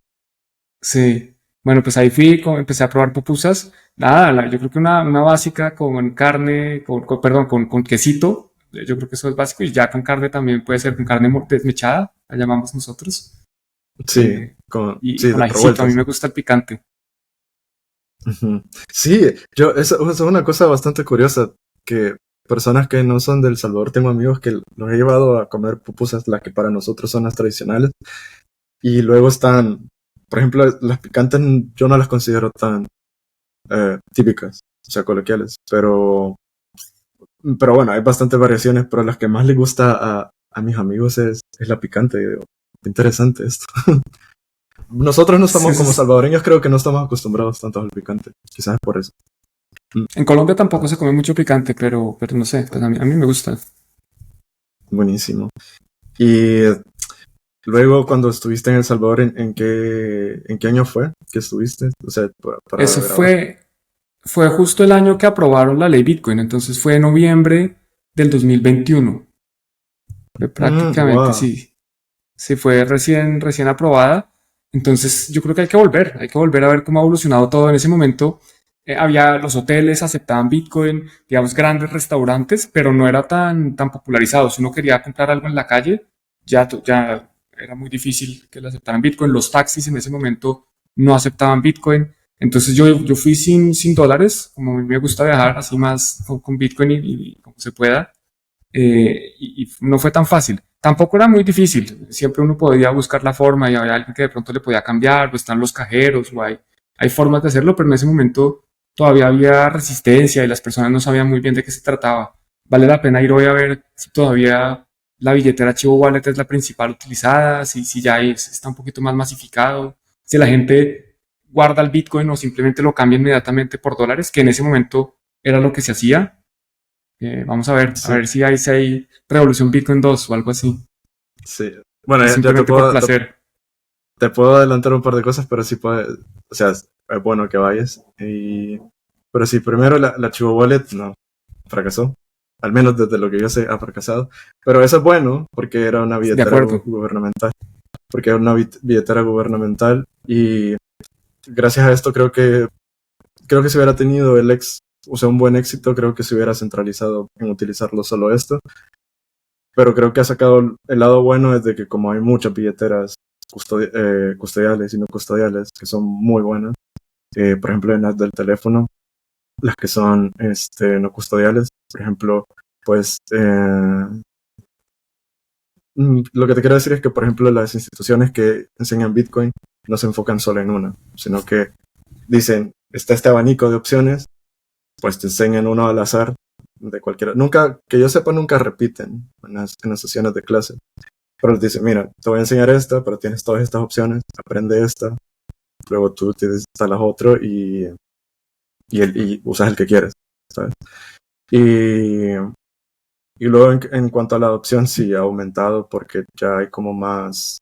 Sí. Bueno, pues ahí fui, empecé a probar pupusas. Nada, yo creo que una básica con carne, perdón, con quesito. Yo creo que eso es básico. Y ya con carne también puede ser con carne desmechada, la llamamos nosotros. Sí, con de ajicito, revueltas. a mí me gusta el picante. Sí, eso es una cosa bastante curiosa, que personas que no son de El Salvador, tengo amigos que los he llevado a comer pupusas, las que para nosotros son las tradicionales, y luego están, por ejemplo, las picantes yo no las considero tan típicas, o sea, coloquiales, pero bueno, hay bastantes variaciones, pero las que más les gusta a mis amigos es la picante. Digo, interesante esto. Nosotros no estamos, como salvadoreños, creo que no estamos acostumbrados tanto al picante, quizás es por eso. En Colombia tampoco se come mucho picante, pero no sé, pues a mí me gusta. Buenísimo. Y luego, cuando estuviste en El Salvador, ¿en qué año fue que estuviste? O sea, para Eso grabar. fue justo el año que aprobaron la ley Bitcoin, entonces fue en noviembre del 2021. Fue prácticamente, Wow. sí. Sí, fue recién aprobada. Entonces yo creo que hay que volver a ver cómo ha evolucionado todo. En ese momento los hoteles aceptaban Bitcoin, digamos grandes restaurantes, pero no era tan popularizado. Si uno quería comprar algo en la calle, ya era muy difícil que le aceptaran Bitcoin. Los taxis en ese momento no aceptaban Bitcoin. Entonces yo fui sin dólares, como a mí me gusta viajar así más con Bitcoin y como se pueda. Y no fue tan fácil. Tampoco era muy difícil. Siempre uno podía buscar la forma y había alguien que de pronto le podía cambiar, o están los cajeros, o hay formas de hacerlo, pero en ese momento todavía había resistencia y las personas no sabían muy bien de qué se trataba. Vale la pena ir hoy a ver si todavía la billetera Chivo Wallet es la principal utilizada, si ya está un poquito más masificado, si la gente guarda el Bitcoin o simplemente lo cambia inmediatamente por dólares, que en ese momento era lo que se hacía. Vamos a ver si hay Revolución Bitcoin 2 o algo así. Sí. Bueno, ya te Simplemente por placer. te puedo adelantar un par de cosas, pero sí o sea, es bueno que vayas. Pero sí, primero la Chivo Wallet no fracasó. Al menos desde lo que yo sé, ha fracasado. Pero eso es bueno, porque era una billetera gubernamental. Porque era una billetera gubernamental. Y gracias a esto creo que si hubiera tenido un buen éxito, creo que se hubiera centralizado en utilizarlo solo esto. Pero creo que ha sacado el lado bueno es de que como hay muchas billeteras custodiales y no custodiales que son muy buenas, por ejemplo en las del teléfono, las que son no custodiales, por ejemplo, pues lo que te quiero decir es que, por ejemplo, las instituciones que enseñan Bitcoin no se enfocan solo en una, sino que dicen, está este abanico de opciones, pues te enseñan uno al azar de cualquiera. Nunca, que yo sepa, nunca repiten en las sesiones de clase. Pero les dicen, mira, te voy a enseñar esta, pero tienes todas estas opciones, aprende esta, luego tú te instalas otro y usas el que quieres, ¿sabes? Y luego en cuanto a la adopción, sí ha aumentado porque ya hay como más.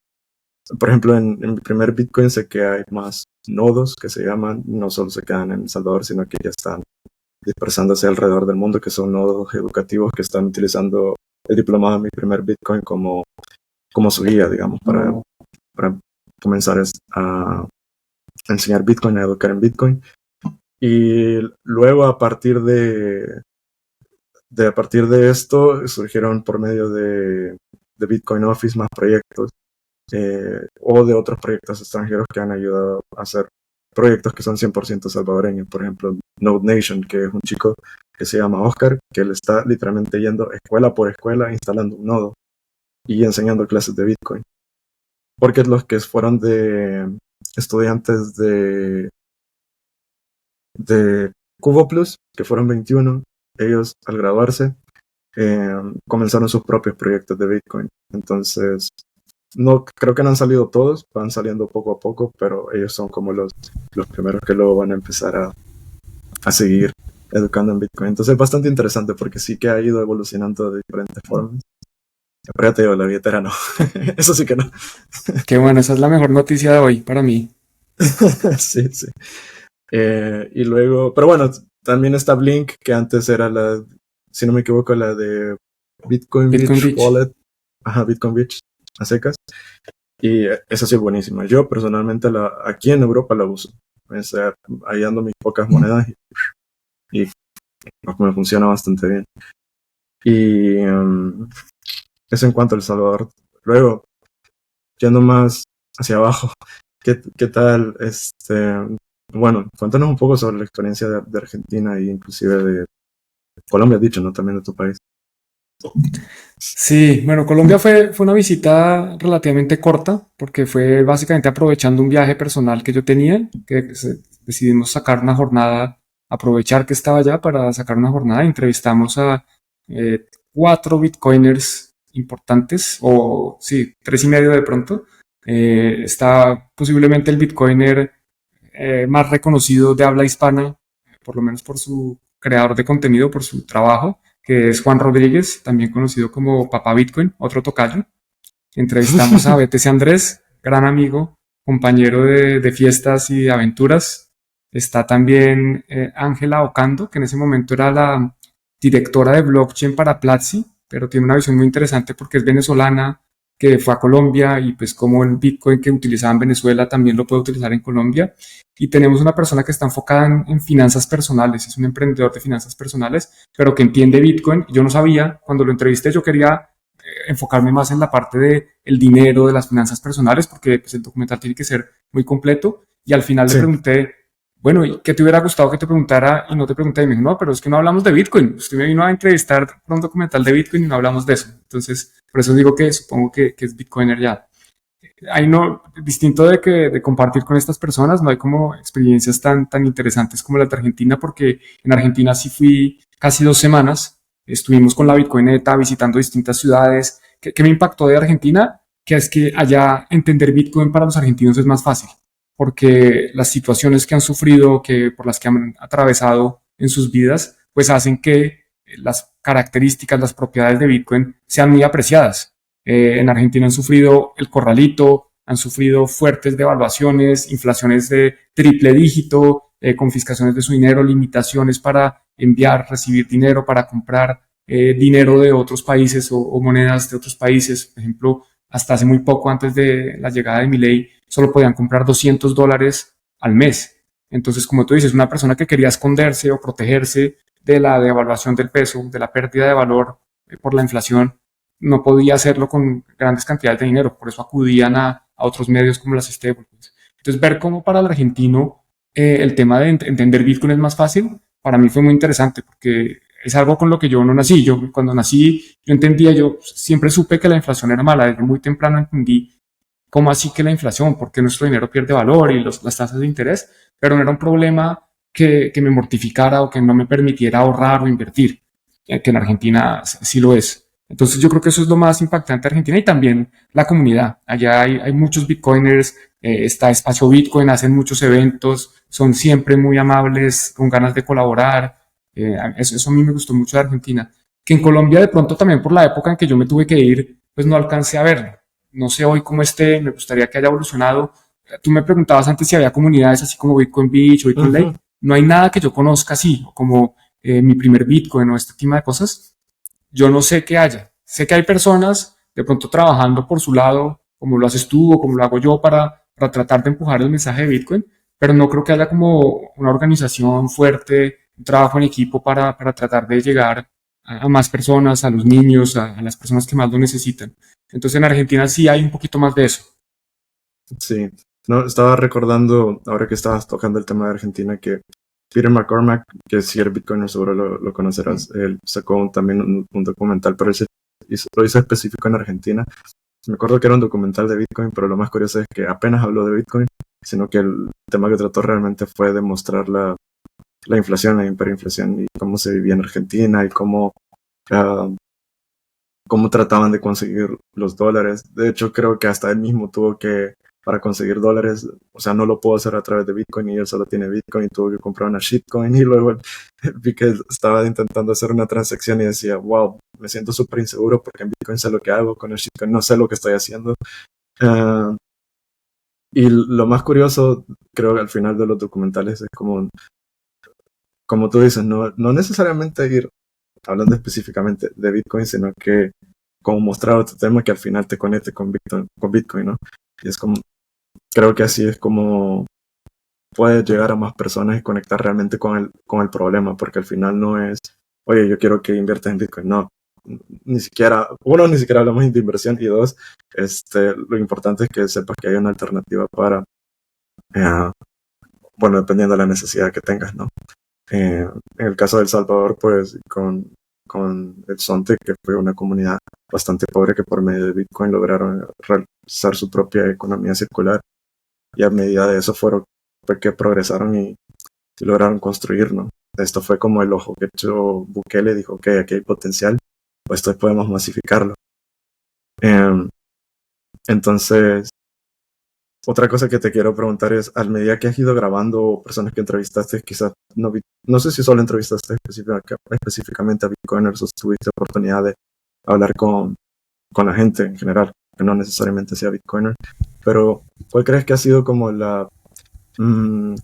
Por ejemplo, en mi primer Bitcoin sé que hay más nodos que se llaman, no solo se quedan en El Salvador, sino que ya están dispersándose alrededor del mundo, que son nodos educativos que están utilizando el diplomado de mi primer Bitcoin como su guía, digamos, para comenzar a enseñar Bitcoin, a educar en Bitcoin. Y luego a partir de esto surgieron por medio de de Bitcoin Office, más proyectos, o de otros proyectos extranjeros que han ayudado a hacer proyectos que son 100% salvadoreños. Por ejemplo, Node Nation, que es un chico que se llama Oscar, que él está literalmente yendo escuela por escuela, instalando un nodo y enseñando clases de Bitcoin. Porque los que fueron de estudiantes de Cubo Plus, que fueron 21, ellos al graduarse comenzaron sus propios proyectos de Bitcoin. Entonces, no creo que no han salido todos, van saliendo poco a poco, pero ellos son como los primeros que luego van a empezar a seguir educando en Bitcoin. Entonces es bastante interesante porque sí que ha ido evolucionando de diferentes formas. Pero ya te digo, la billetera no. Eso sí que no. Qué bueno, esa es la mejor noticia de hoy para mí. Sí, sí. Y luego, pero bueno, también está Blink, que antes era si no me equivoco, la de Bitcoin Beach Wallet. Ajá, Bitcoin Beach, a secas. Y esa sí es buenísima. Yo personalmente aquí en Europa la uso. O sea, ahí ando mis pocas monedas y me funciona bastante bien. Y eso en cuanto a El Salvador. Luego, yendo más hacia abajo, ¿qué tal? Bueno, cuéntanos un poco sobre la experiencia de Argentina e inclusive de Colombia, dicho, ¿no? También de tu país. Sí, bueno, Colombia fue una visita relativamente corta porque fue básicamente aprovechando un viaje personal que yo tenía, que decidimos sacar una jornada, aprovechar que estaba allá para sacar una jornada. Entrevistamos a 4 bitcoiners importantes, o sí, 3 y medio de pronto. Está posiblemente el bitcoiner más reconocido de habla hispana, por lo menos por su creador de contenido, por su trabajo, que es Juan Rodríguez, también conocido como Papá Bitcoin, otro tocayo. Entrevistamos a BTC Andrés, gran amigo, compañero de fiestas y de aventuras. Está también Ángela Ocando, que en ese momento era la directora de blockchain para Platzi, pero tiene una visión muy interesante porque es venezolana, que fue a Colombia y pues como el Bitcoin que utilizaba en Venezuela también lo puede utilizar en Colombia. Y tenemos una persona que está enfocada en finanzas personales, es un emprendedor de finanzas personales, pero que entiende Bitcoin. Yo no sabía, cuando lo entrevisté yo quería enfocarme más en la parte del dinero, de las finanzas personales, porque pues, el documental tiene que ser muy completo. Y al final le pregunté, bueno, ¿y qué te hubiera gustado que te preguntara? Y no te pregunté, y me dijo, no, pero es que no hablamos de Bitcoin. Usted me vino a entrevistar por un documental de Bitcoin y no hablamos de eso. Entonces, por eso digo que supongo que es Bitcoiner ya. Ahí no, distinto de compartir con estas personas, no hay como experiencias tan interesantes como las de Argentina, porque en Argentina sí fui casi 2 semanas. Estuvimos con la Bitcoineta visitando distintas ciudades. ¿Qué me impactó de Argentina? Que es que allá entender Bitcoin para los argentinos es más fácil, porque las situaciones que han sufrido, por las que han atravesado en sus vidas, pues hacen que las características, las propiedades de Bitcoin sean muy apreciadas. En Argentina han sufrido el corralito, han sufrido fuertes devaluaciones, inflaciones de triple dígito, confiscaciones de su dinero, limitaciones para enviar, recibir dinero, para comprar dinero de otros países o monedas de otros países. Por ejemplo, hasta hace muy poco, antes de la llegada de Milei, solo podían comprar $200 al mes. Entonces, como tú dices, una persona que quería esconderse o protegerse de la devaluación del peso, de la pérdida de valor por la inflación, no podía hacerlo con grandes cantidades de dinero. Por eso acudían a otros medios como las stablecoins. Entonces, ver cómo para el argentino el tema de entender Bitcoin es más fácil, para mí fue muy interesante porque es algo con lo que yo no nací. Yo cuando nací, yo siempre supe que la inflación era mala. Desde muy temprano entendí cómo así que la inflación, porque nuestro dinero pierde valor y las tasas de interés, pero no era un problema que me mortificara o que no me permitiera ahorrar o invertir, que en Argentina sí lo es. Entonces yo creo que eso es lo más impactante de Argentina, y también la comunidad. Allá hay muchos bitcoiners, está Espacio Bitcoin, hacen muchos eventos, son siempre muy amables, con ganas de colaborar. Eso a mí me gustó mucho de Argentina. Que en Colombia de pronto también por la época en que yo me tuve que ir, pues no alcancé a verlo. No sé hoy cómo esté, me gustaría que haya evolucionado. Tú me preguntabas antes si había comunidades así como Bitcoin Beach o Bitcoin Lake. No hay nada que yo conozca así, como mi primer Bitcoin o este tipo de cosas. Yo no sé qué haya. Sé que hay personas de pronto trabajando por su lado, como lo haces tú o como lo hago yo para tratar de empujar el mensaje de Bitcoin, pero no creo que haya como una organización fuerte, un trabajo en equipo para tratar de llegar a más personas, a los niños, a las personas que más lo necesitan. Entonces en Argentina sí hay un poquito más de eso. Sí, no, estaba recordando, ahora que estabas tocando el tema de Argentina, que Peter McCormack, que si eres Bitcoiner seguro lo conocerás, él sacó también un documental, pero lo hizo específico en Argentina. Me acuerdo que era un documental de Bitcoin, pero lo más curioso es que apenas habló de Bitcoin, sino que el tema que trató realmente fue demostrar la inflación, la hiperinflación y cómo se vivía en Argentina y cómo trataban de conseguir los dólares. De hecho, creo que hasta él mismo tuvo que, para conseguir dólares, o sea, no lo pudo hacer a través de Bitcoin y él solo tiene Bitcoin y tuvo que comprar una shitcoin y luego vi que estaba intentando hacer una transacción y decía, wow, me siento súper inseguro porque en Bitcoin sé lo que hago, con el shitcoin no sé lo que estoy haciendo. Y lo más curioso, creo que al final de los documentales es como tú dices, no necesariamente ir hablando específicamente de Bitcoin, sino que como mostrar otro tema que al final te conecte con Bitcoin, ¿no? Y es como, creo que así es como puedes llegar a más personas y conectar realmente con el problema, porque al final no es, oye, yo quiero que inviertas en Bitcoin, no. Ni siquiera hablamos de inversión y dos, lo importante es que sepas que hay una alternativa para, bueno, dependiendo de la necesidad que tengas, ¿no? En el caso de El Salvador, pues con el Sonte, que fue una comunidad bastante pobre que por medio de Bitcoin lograron realizar su propia economía circular y a medida de eso fue que progresaron y lograron construir, ¿no? Esto fue como el ojo que echó Bukele, dijo, ok, aquí hay potencial, pues esto podemos masificarlo. Entonces, otra cosa que te quiero preguntar es, a medida que has ido grabando personas que entrevistaste, quizás, no sé si solo entrevistaste específicamente a Bitcoiners o tuviste oportunidad de hablar con la gente en general, que no necesariamente sea Bitcoiner, pero ¿cuál crees que ha sido como no sé,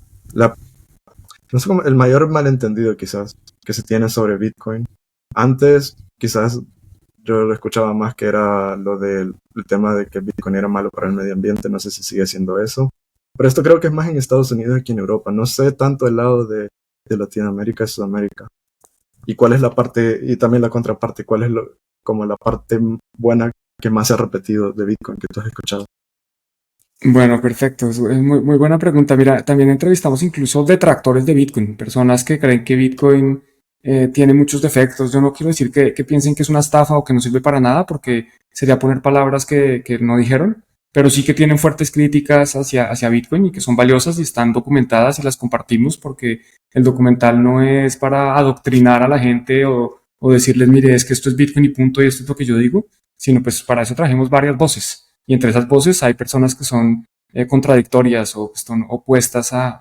como el mayor malentendido quizás que se tiene sobre Bitcoin? Antes, quizás yo lo escuchaba más que era lo del el tema de que Bitcoin era malo para el medio ambiente, no sé si sigue siendo eso, pero esto creo que es más en Estados Unidos que en Europa, no sé tanto el lado de Latinoamérica y Sudamérica. ¿Y cuál es la parte, y también la contraparte, cuál es como la parte buena que más se ha repetido de Bitcoin que tú has escuchado? Bueno, perfecto. Es muy, muy buena pregunta. Mira, también entrevistamos incluso detractores de Bitcoin, personas que creen que Bitcoin tiene muchos defectos. Yo no quiero decir que piensen que es una estafa o que no sirve para nada, porque sería poner palabras que no dijeron, pero sí que tienen fuertes críticas hacia Bitcoin y que son valiosas y están documentadas y las compartimos porque el documental no es para adoctrinar a la gente o decirles, mire, es que esto es Bitcoin y punto y esto es lo que yo digo, sino pues para eso trajimos varias voces. Y entre esas voces hay personas que son contradictorias o que están opuestas a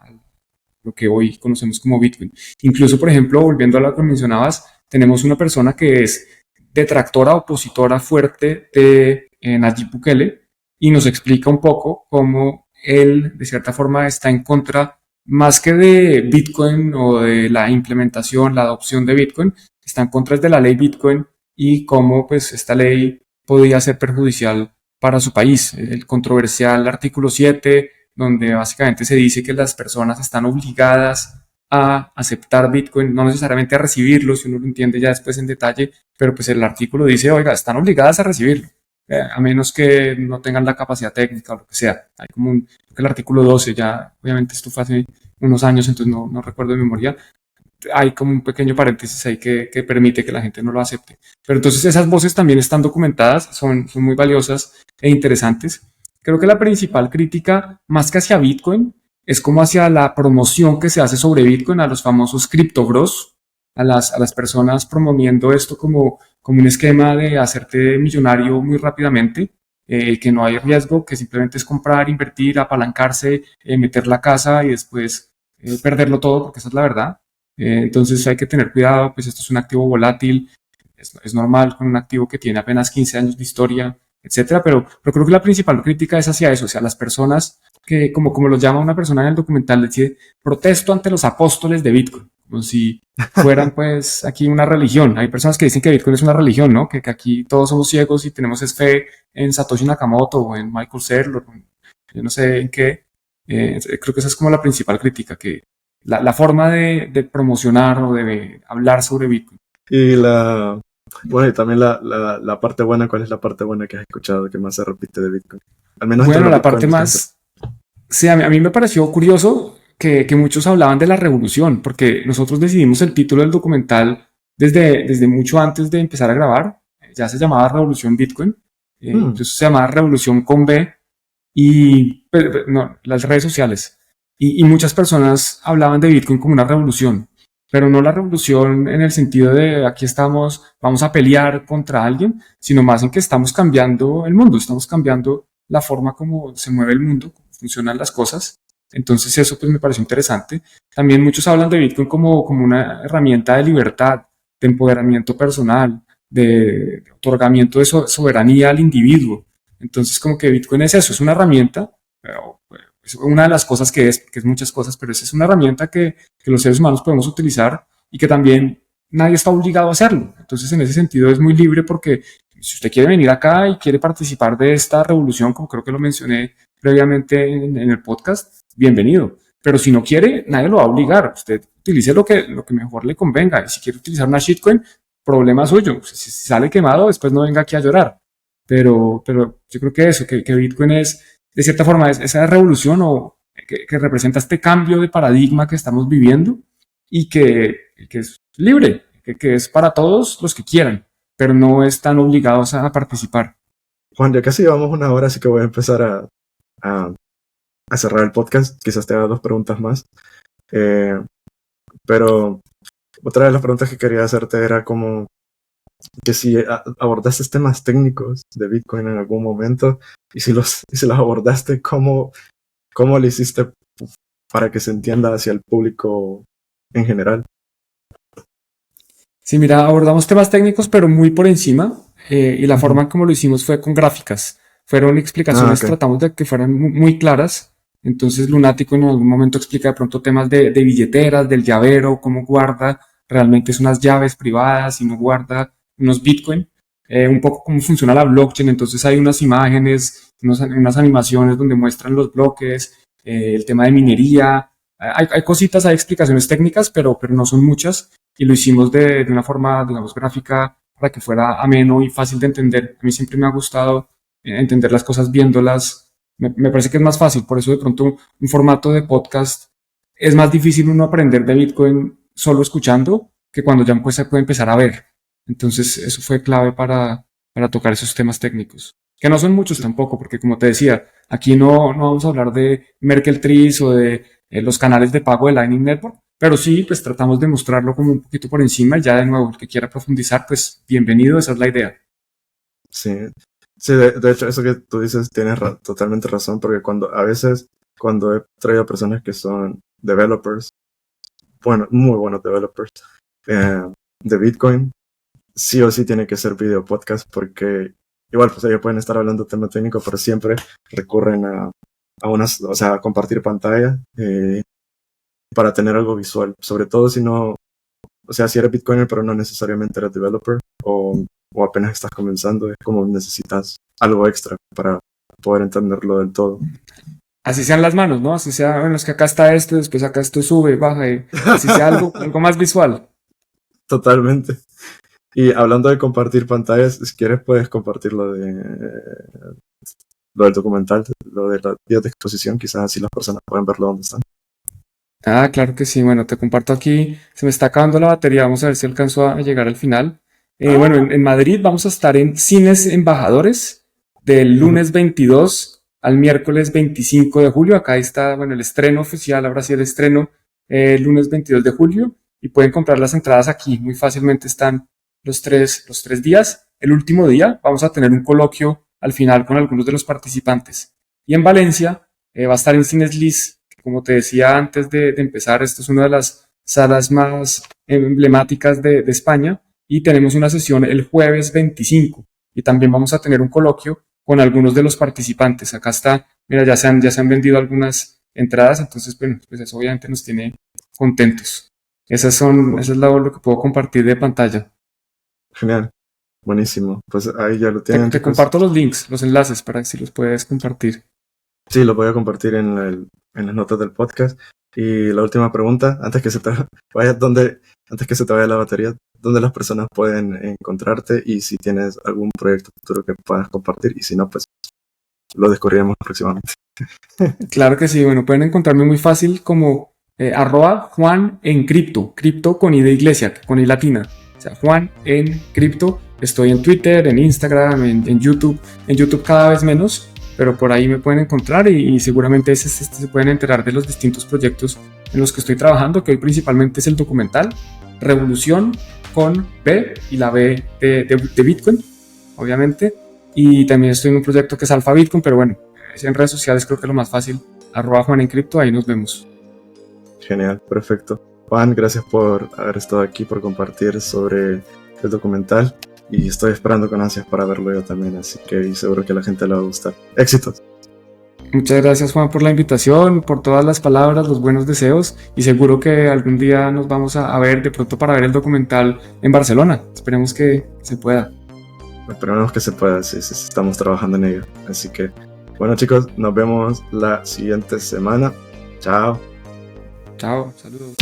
lo que hoy conocemos como Bitcoin. Incluso, por ejemplo, volviendo a lo que mencionabas, tenemos una persona que es detractora, opositora fuerte de Nayib Bukele y nos explica un poco cómo él, de cierta forma, está en contra más que de Bitcoin o de la implementación, la adopción de Bitcoin, está en contra de la ley Bitcoin y cómo pues esta ley podía ser perjudicial para su país. El controversial artículo 7, donde básicamente se dice que las personas están obligadas a aceptar Bitcoin, no necesariamente a recibirlo, si uno lo entiende ya después en detalle, pero pues el artículo dice, oiga, están obligadas a recibirlo, a menos que no tengan la capacidad técnica o lo que sea. Hay como el artículo 12, ya obviamente esto fue hace unos años, entonces no recuerdo de memoria, hay como un pequeño paréntesis ahí que permite que la gente no lo acepte. Pero entonces esas voces también están documentadas, son muy valiosas e interesantes. Creo que la principal crítica, más que hacia Bitcoin, es como hacia la promoción que se hace sobre Bitcoin, a los famosos criptobros, a las personas promoviendo esto como un esquema de hacerte millonario muy rápidamente, que no hay riesgo, que simplemente es comprar, invertir, apalancarse, meter la casa y después perderlo todo, porque esa es la verdad. Entonces hay que tener cuidado, pues esto es un activo volátil, es normal con un activo que tiene apenas 15 años de historia, etcétera, pero creo que la principal crítica es hacia eso, hacia las personas que, como lo llama una persona en el documental, dice, protesto ante los apóstoles de Bitcoin, como si fueran pues aquí una religión. Hay personas que dicen que Bitcoin es una religión, ¿no? Que aquí todos somos ciegos y tenemos fe en Satoshi Nakamoto o en Michael Saylor, yo no sé en qué. Creo que esa es como la principal crítica, que la forma de promocionar o de hablar sobre Bitcoin. Y bueno, y también la parte buena, ¿cuál es la parte buena que has escuchado que más se repite de Bitcoin? Al menos entre Bueno, los la parte bitcoiners. más, sí, a mí me pareció curioso que muchos hablaban de la revolución, porque nosotros decidimos el título del documental desde mucho antes de empezar a grabar. Ya se llamaba Revolución Bitcoin, incluso se llamaba Revolución con B, y no, las redes sociales. Y muchas personas hablaban de Bitcoin como una revolución, pero no la revolución en el sentido de aquí estamos, vamos a pelear contra alguien, sino más en que estamos cambiando el mundo, estamos cambiando la forma como se mueve el mundo, cómo funcionan las cosas. Entonces eso pues me pareció interesante. También muchos hablan de Bitcoin como una herramienta de libertad, de empoderamiento personal, de otorgamiento de soberanía al individuo. Entonces como que Bitcoin es eso, es una herramienta, es una de las cosas que es muchas cosas, pero es una herramienta que los seres humanos podemos utilizar y que también nadie está obligado a hacerlo. Entonces en ese sentido es muy libre porque si usted quiere venir acá y quiere participar de esta revolución, como creo que lo mencioné previamente en el podcast, bienvenido. Pero si no quiere, nadie lo va a obligar. Usted utilice lo que mejor le convenga. Y si quiere utilizar una shitcoin, problema suyo. Si sale quemado, después no venga aquí a llorar. Pero yo creo que eso, que Bitcoin es, de cierta forma, es esa revolución o que representa este cambio de paradigma que estamos viviendo y que es libre, que es para todos los que quieran, pero no están obligados a participar. Juan, ya casi llevamos una hora, así que voy a empezar a cerrar el podcast. Quizás te haga 2 preguntas más. Pero otra de las preguntas que quería hacerte era como que si abordaste temas técnicos de Bitcoin en algún momento y si los abordaste, ¿cómo lo hiciste para que se entienda hacia el público en general? Sí, mira, abordamos temas técnicos, pero muy por encima, y la forma en como lo hicimos fue con gráficas. Fueron explicaciones, Okay. tratamos de que fueran muy claras. Entonces Lunático en algún momento explica de pronto temas de billeteras, del llavero, cómo guarda realmente es unas llaves privadas y no guarda unos Bitcoin. Un poco cómo funciona la blockchain. Entonces hay unas imágenes, unas animaciones donde muestran los bloques, el tema de minería. Hay cositas, hay explicaciones técnicas, pero no son muchas. Y lo hicimos de una forma, digamos, gráfica para que fuera ameno y fácil de entender. A mí siempre me ha gustado entender las cosas viéndolas. Me parece que es más fácil. Por eso de pronto un formato de podcast es más difícil uno aprender de Bitcoin solo escuchando que cuando ya se puede empezar a ver. Entonces eso fue clave para tocar esos temas técnicos. Que no son muchos tampoco, porque como te decía, aquí no vamos a hablar de Merkle Trees o de los canales de pago de Lightning Network, pero sí, pues tratamos de mostrarlo como un poquito por encima y ya de nuevo, el que quiera profundizar, pues bienvenido, esa es la idea. Sí, de hecho, eso que tú dices tienes totalmente razón, porque a veces cuando he traído personas que son developers, bueno, muy buenos developers de Bitcoin, sí o sí tiene que ser video podcast, porque igual pues ellos pueden estar hablando de tema técnico, pero siempre recurren a compartir pantalla para tener algo visual, sobre todo si eres Bitcoiner pero no necesariamente eres developer o apenas estás comenzando, es como necesitas algo extra para poder entenderlo del todo. Así sean las manos, ¿no? Así sea, bueno, es que acá está esto, después acá esto sube, baja, y así sea algo más visual. Totalmente. Y hablando de compartir pantallas, si quieres puedes compartir lo del documental, lo de las vídeos de exposición, quizás así las personas pueden verlo donde están. Ah, claro que sí. Bueno, te comparto aquí. Se me está acabando la batería. Vamos a ver si alcanzo a llegar al final. Bueno, en Madrid vamos a estar en Cines Embajadores del lunes 22 al miércoles 25 de julio. Acá está, bueno, el estreno oficial. Ahora sí el estreno el lunes 22 de julio. Y pueden comprar las entradas aquí. Muy fácilmente están los tres días. El último día vamos a tener un coloquio al final con algunos de los participantes. Y en Valencia va a estar en Cines Lis. Como te decía antes de empezar, esto es una de las salas más emblemáticas de España y tenemos una sesión el jueves 25 y también vamos a tener un coloquio con algunos de los participantes. Acá está, mira, ya se han vendido algunas entradas, entonces bueno, pues eso obviamente nos tiene contentos. Eso es lo que puedo compartir de pantalla. Genial, buenísimo. Pues ahí ya lo tienen. Te comparto los links, los enlaces para que si los puedes compartir. Sí, lo voy a compartir en las notas del podcast. Y la última pregunta, antes que se te vaya la batería, ¿dónde las personas pueden encontrarte y si tienes algún proyecto futuro que puedas compartir? Y si no, pues lo descubriremos próximamente. Claro que sí, bueno, pueden encontrarme muy fácil como @Juan en Cripto, cripto con I de iglesia, con I latina, o sea, Juan en Cripto. Estoy en Twitter, en Instagram, en YouTube cada vez menos, pero por ahí me pueden encontrar y seguramente se pueden enterar de los distintos proyectos en los que estoy trabajando, que hoy principalmente es el documental Revolución con B y la B de Bitcoin, obviamente, y también estoy en un proyecto que es Alfa Bitcoin, pero bueno, en redes sociales creo que es lo más fácil, @Juan en Cripto, ahí nos vemos. Genial, perfecto. Juan, gracias por haber estado aquí, por compartir sobre el documental. Y estoy esperando con ansias para verlo yo también, así que seguro que a la gente le va a gustar. ¡Éxitos! Muchas gracias, Juan, por la invitación, por todas las palabras, los buenos deseos, y seguro que algún día nos vamos a ver de pronto para ver el documental en Barcelona. Esperemos que se pueda. Esperemos que se pueda, sí, estamos trabajando en ello. Así que, bueno chicos, nos vemos la siguiente semana. Chao. Chao, saludos.